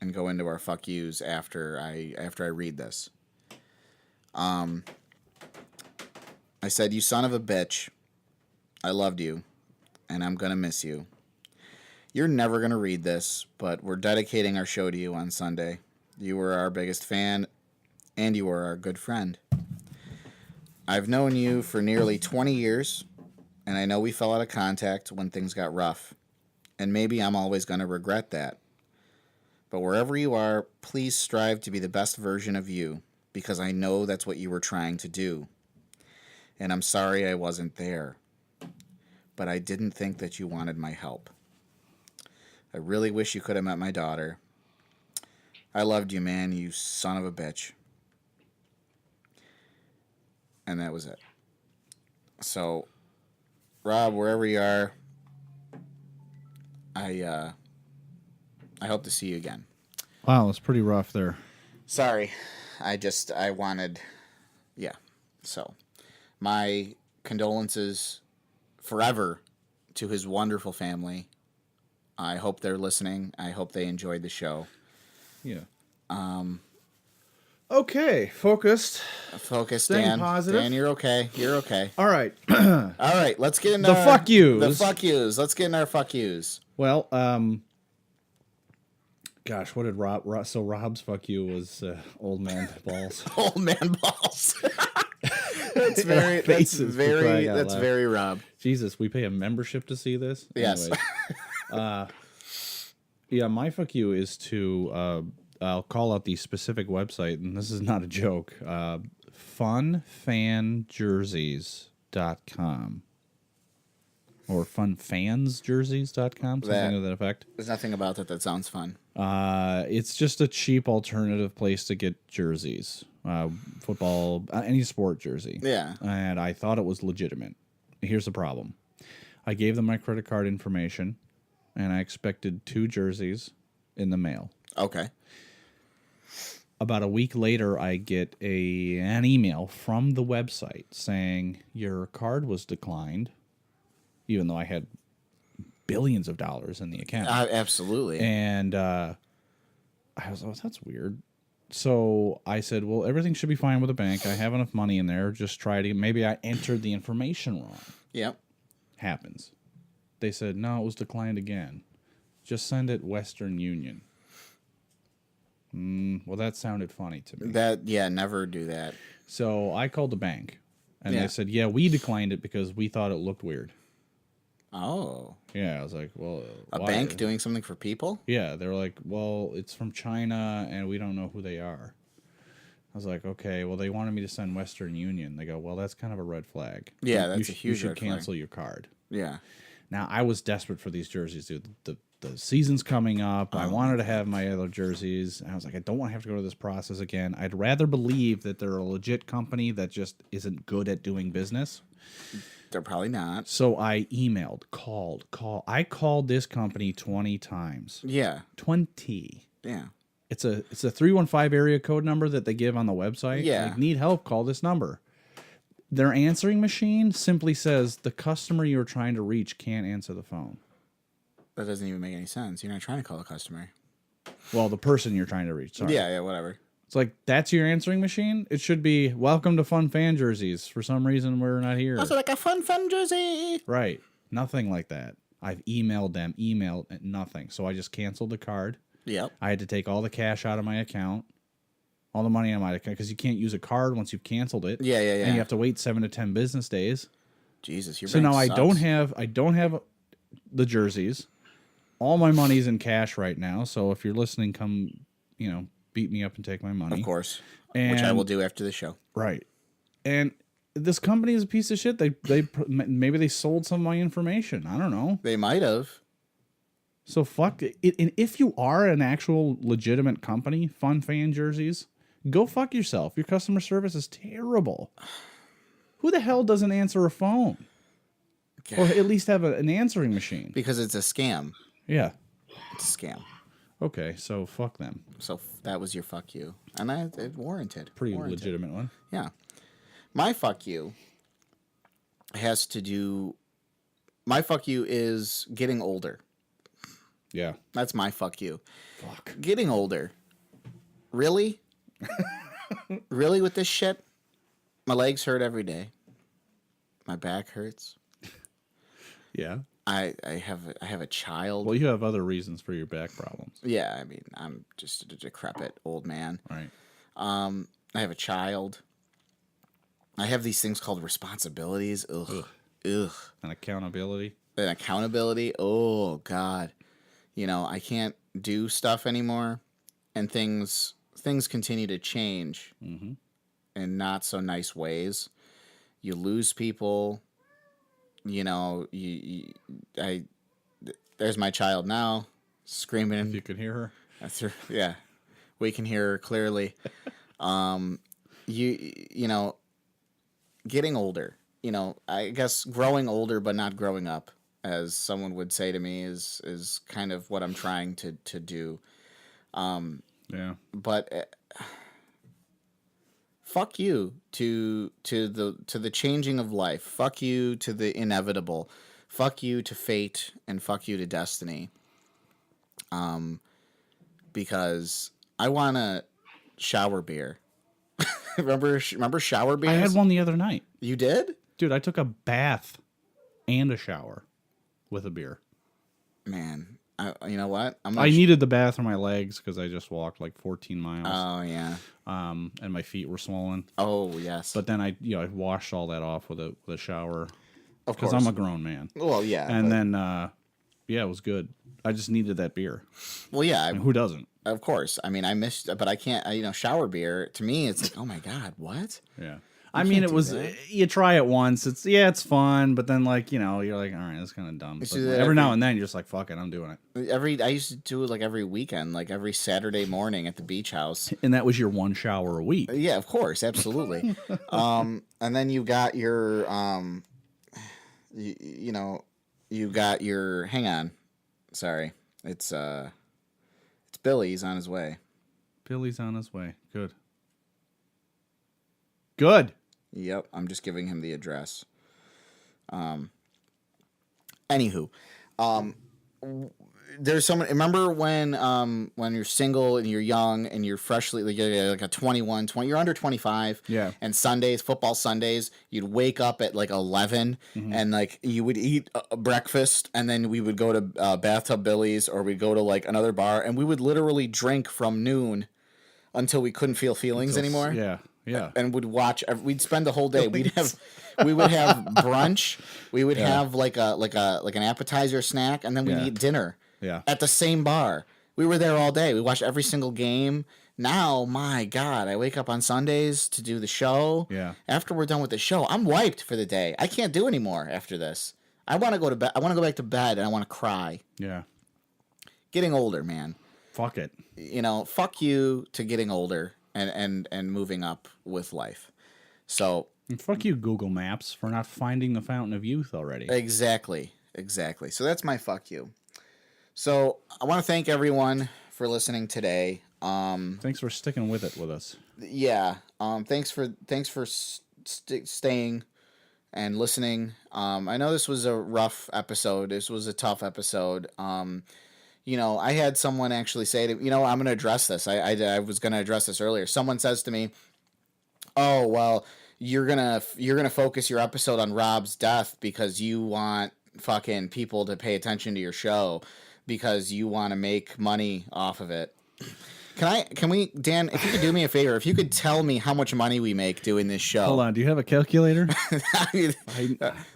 and go into our fuck yous after I read this. I said, you son of a bitch, I loved you, and I'm going to miss you. You're never going to read this, but we're dedicating our show to you on Sunday. You were our biggest fan, and you were our good friend. I've known you for nearly 20 years, and I know we fell out of contact when things got rough, and maybe I'm always going to regret that. But wherever you are, please strive to be the best version of you, because I know that's what you were trying to do. And I'm sorry I wasn't there, but I didn't think that you wanted my help. I really wish you could have met my daughter. I loved you, man, you son of a bitch. And that was it. So, Rob, wherever you are, I hope to see you again. Wow, it's pretty rough there. Sorry. I wanted, yeah. So, my condolences forever to his wonderful family. I hope they're listening. I hope they enjoyed the show. Yeah. Okay, focused. Staying Dan. Positive. Dan, you're okay. You're okay. All right. All right, let's get into the fuck yous. The fuck yous. Let's get in our fuck yous. Well, gosh, what did Rob? So Rob's fuck you was old man balls. Old man balls. That's very Rob. Jesus, we pay a membership to see this. Yes. Yeah, my fuck you is to. I'll call out the specific website, and this is not a joke. Funfanjerseys.com. Or funfansjerseys.com, something to that effect. There's nothing about that sounds fun. It's just a cheap alternative place to get jerseys. Football, any sport jersey. Yeah. And I thought it was legitimate. Here's the problem. I gave them my credit card information, and I expected 2 jerseys in the mail. Okay. About a week later, I get an email from the website saying your card was declined, even though I had billions of dollars in the account. Absolutely. And I was, oh, that's weird. So I said, well, everything should be fine with the bank. I have enough money in there. Just try to, maybe I entered the information wrong. Yep. Happens. They said, no, it was declined again. Just send it Western Union. Well, that sounded funny to me. Never do that. So I called the bank, and Yeah. they said, yeah, we declined it because we thought it looked weird. Oh. Yeah, I was like, well, A why? bank doing something for people? Yeah, they were like, well, it's from China, and we don't know who they are. I was like, okay, well, they wanted me to send Western Union. They go, well, that's kind of a red flag. Yeah, that's a huge You should red flag. cancel your card. Yeah. Now, I was desperate for these jerseys, dude. The season's coming up. I wanted to have my other jerseys. And I was like, I don't want to have to go through this process again. I'd rather believe that they're a legit company that just isn't good at doing business. They're probably not. So I emailed, called. I called this company 20 times. Yeah. 20. Yeah. It's a 315 area code number that they give on the website. Yeah. Like, need help, call this number. Their answering machine simply says the customer you're trying to reach can't answer the phone. That doesn't even make any sense. You're not trying to call a customer. Well, the person you're trying to reach. Sorry. Yeah, whatever. It's like, that's your answering machine? It should be, welcome to Fun Fan Jerseys. For some reason, we're not here. Also, like a fun jersey. Right. Nothing like that. I've emailed them, nothing. So I just canceled the card. Yep. I had to take all the cash out of my account. All the money on my account, because you can't use a card once you've canceled it. Yeah. And you have to wait 7 to 10 business days. Jesus, your So bank now sucks. I don't have the jerseys. All my money's in cash right now. So if you're listening, come, beat me up and take my money. Of course. And, which I will do after the show. Right. And this company is a piece of shit. Maybe they sold some of my information. I don't know. They might have. So fuck it. And if you are an actual legitimate company, Fun Fan Jerseys, go fuck yourself. Your customer service is terrible. Who the hell doesn't answer a phone? God. Or at least have an answering machine? Because it's a scam. Yeah. It's a scam. Okay, so fuck them. So that was your fuck you. And it warranted. Pretty warranted. legitimate one. Yeah. My fuck you has to do... My fuck you is getting older. Yeah. That's my fuck you. Fuck. Getting older. Really? Really with this shit? My legs hurt every day. My back hurts. Yeah. I have a child. Well, you have other reasons for your back problems. Yeah, I mean, I'm just a decrepit old man. Right. I have a child. I have these things called responsibilities. Ugh. And accountability. And accountability. Oh, God. I can't do stuff anymore. And things continue to change in not so nice ways. You lose people. There's my child now, screaming. If you can hear her. Yeah, we can hear her clearly. Getting older. I guess growing older, but not growing up, as someone would say to me, is kind of what I'm trying to do. Yeah. But fuck you to the changing of life. Fuck you to the inevitable. Fuck you to fate, and fuck you to destiny. Because I want a shower beer. remember shower beers? I had one the other night. You did? Dude, I took a bath and a shower with a beer. Man, you know what? I needed the bath for my legs because I just walked like 14 miles. Oh, yeah. And my feet were swollen. Oh, yes. But then I washed all that off with a shower. Of course. Because I'm a grown man. Well, yeah. And then, it was good. I just needed that beer. Well, yeah. Who doesn't? Of course. I mean, I missed, but I can't, shower beer, to me, it's like, oh my God, what? Yeah. I mean, it was, you try it once, it's fun, but then, like, you're like, all right, that's kind of dumb. But every now and then, you're just like, fuck it, I'm doing it. I used to do it like every weekend, like every Saturday morning at the beach house. And that was your one shower a week. Yeah, of course, absolutely. And then you got your, you got your, hang on, sorry, it's Billy's on his way. Billy's on his way. Good. Good. Yep, I'm just giving him the address. Anywho, there's someone. Remember when you're single and you're young and you're freshly like a 21, 20, you're under 25. Yeah. And Sundays, football Sundays, you'd wake up at like 11 and like you would eat a breakfast and then we would go to Bathtub Billy's or we'd go to like another bar and we would literally drink from noon until we couldn't feel feelings anymore. Yeah. Yeah. And we'd spend the whole day. We would have brunch. We would have like an appetizer snack, and then we'd eat dinner. Yeah. At the same bar. We were there all day. We watched every single game. Now, my God, I wake up on Sundays to do the show. Yeah. After we're done with the show, I'm wiped for the day. I can't do anymore after this. I want to go to bed. I want to go back to bed, and I want to cry. Yeah. Getting older, man. Fuck it. Fuck you to getting older and moving up with life. So And fuck you, Google Maps, for not finding the fountain of youth already. Exactly. So that's my fuck you. So I want to thank everyone for listening today. Thanks for sticking with it with us. Yeah. Thanks for staying and listening. I know this was a rough episode. This was a tough episode. I had someone actually say to I'm going to address this. I was going to address this earlier. Someone says to me, "Oh, well, you're gonna focus your episode on Rob's death because you want fucking people to pay attention to your show because you want to make money off of it." Can we, Dan, if you could do me a favor, if you could tell me how much money we make doing this show. Hold on, do you have a calculator?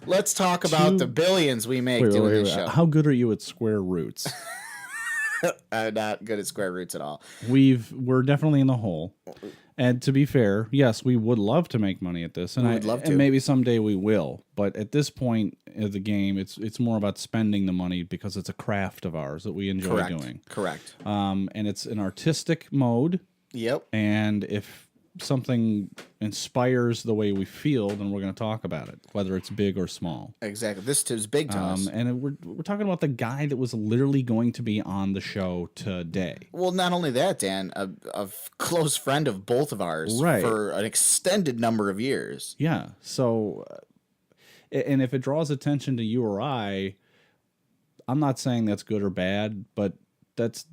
Let's talk about the billions we make doing this show. How good are you at square roots? I'm not good at square roots at all. We're definitely in the hole. And to be fair, yes, we would love to make money at this, and we would love to. And maybe someday we will. But at this point of the game, it's more about spending the money because it's a craft of ours that we enjoy doing. Correct. And it's an artistic mode. Yep. And if something inspires the way we feel, then we're going to talk about it, whether it's big or small. Exactly. This is big to us. And we're talking about the guy that was literally going to be on the show today. Well, not only that, Dan, a close friend of both of ours for an extended number of years. Yeah. So, and if it draws attention to you or I'm not saying that's good or bad, but that's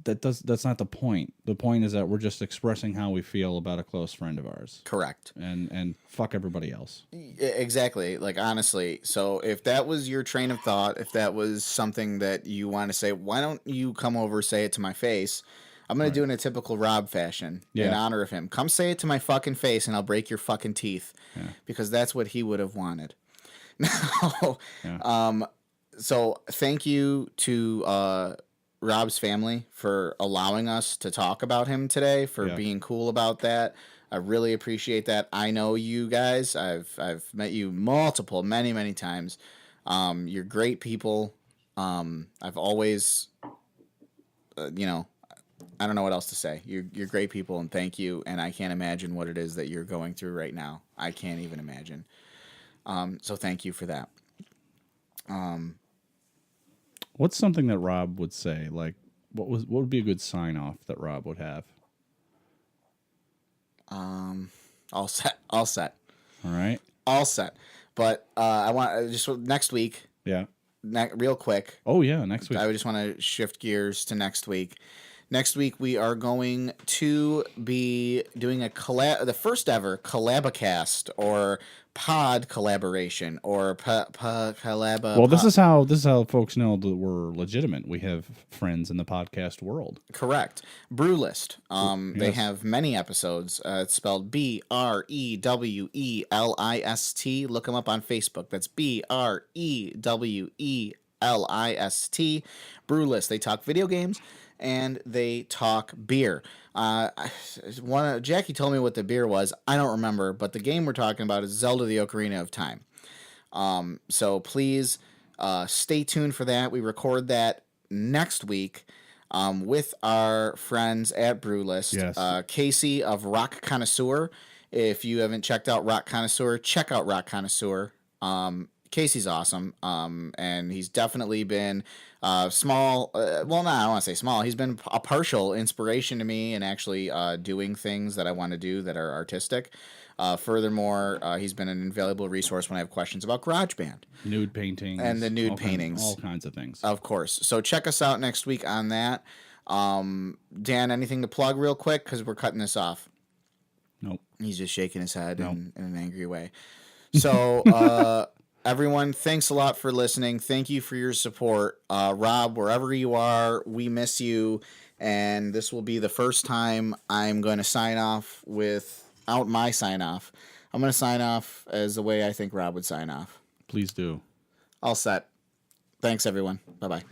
not the point. The point is that we're just expressing how we feel about a close friend of ours. Correct. And fuck everybody else. Exactly. Like, honestly. So if that was your train of thought, if that was something that you want to say, why don't you come over, say it to my face? I'm going to do it in a typical Rob fashion in honor of him. Come say it to my fucking face and I'll break your fucking teeth because that's what he would have wanted. So thank you to Rob's family for allowing us to talk about him today, for being cool about that. I really appreciate that. I know you guys. I've met you many times. You're great people. I've always, I don't know what else to say. You're great people, and thank you. And I can't imagine what it is that you're going through right now. I can't even imagine. So thank you for that. What's something that Rob would say? Like, what would be a good sign off that Rob would have? All set. All right. All set. But I want just next week. Yeah. Real quick. Oh yeah, next week. I just want to shift gears to next week. Next week we are going to be doing the first ever collabacast or pod collaboration or collab. Well, this is how folks know that we're legitimate. We have friends in the podcast world. Correct. Brew List. They Yes. have many episodes. It's spelled BREWELIST. Look them up on Facebook. That's BREWELIST. Brew List. They talk video games and they talk beer. Jackie told me what the beer was. I don't remember, but the game we're talking about is Zelda: The Ocarina of Time. So please stay tuned for that. We record that next week with our friends at Brewlist. Yes. Casey of Rock Connoisseur. If you haven't checked out Rock Connoisseur, check out Rock Connoisseur. Casey's awesome, and he's definitely been small. Well, no, I don't want to say small. He's been a partial inspiration to me and actually doing things that I want to do that are artistic. Furthermore, he's been an invaluable resource when I have questions about GarageBand. Nude paintings. And the nude paintings. All kinds of things. Of course. So check us out next week on that. Dan, anything to plug real quick? Because we're cutting this off. Nope. He's just shaking his head in an angry way. So, everyone, thanks a lot for listening. Thank you for your support. Rob, wherever you are, we miss you. And this will be the first time I'm going to sign off without my sign off. I'm going to sign off as the way I think Rob would sign off. Please do. All set. Thanks, everyone. Bye-bye.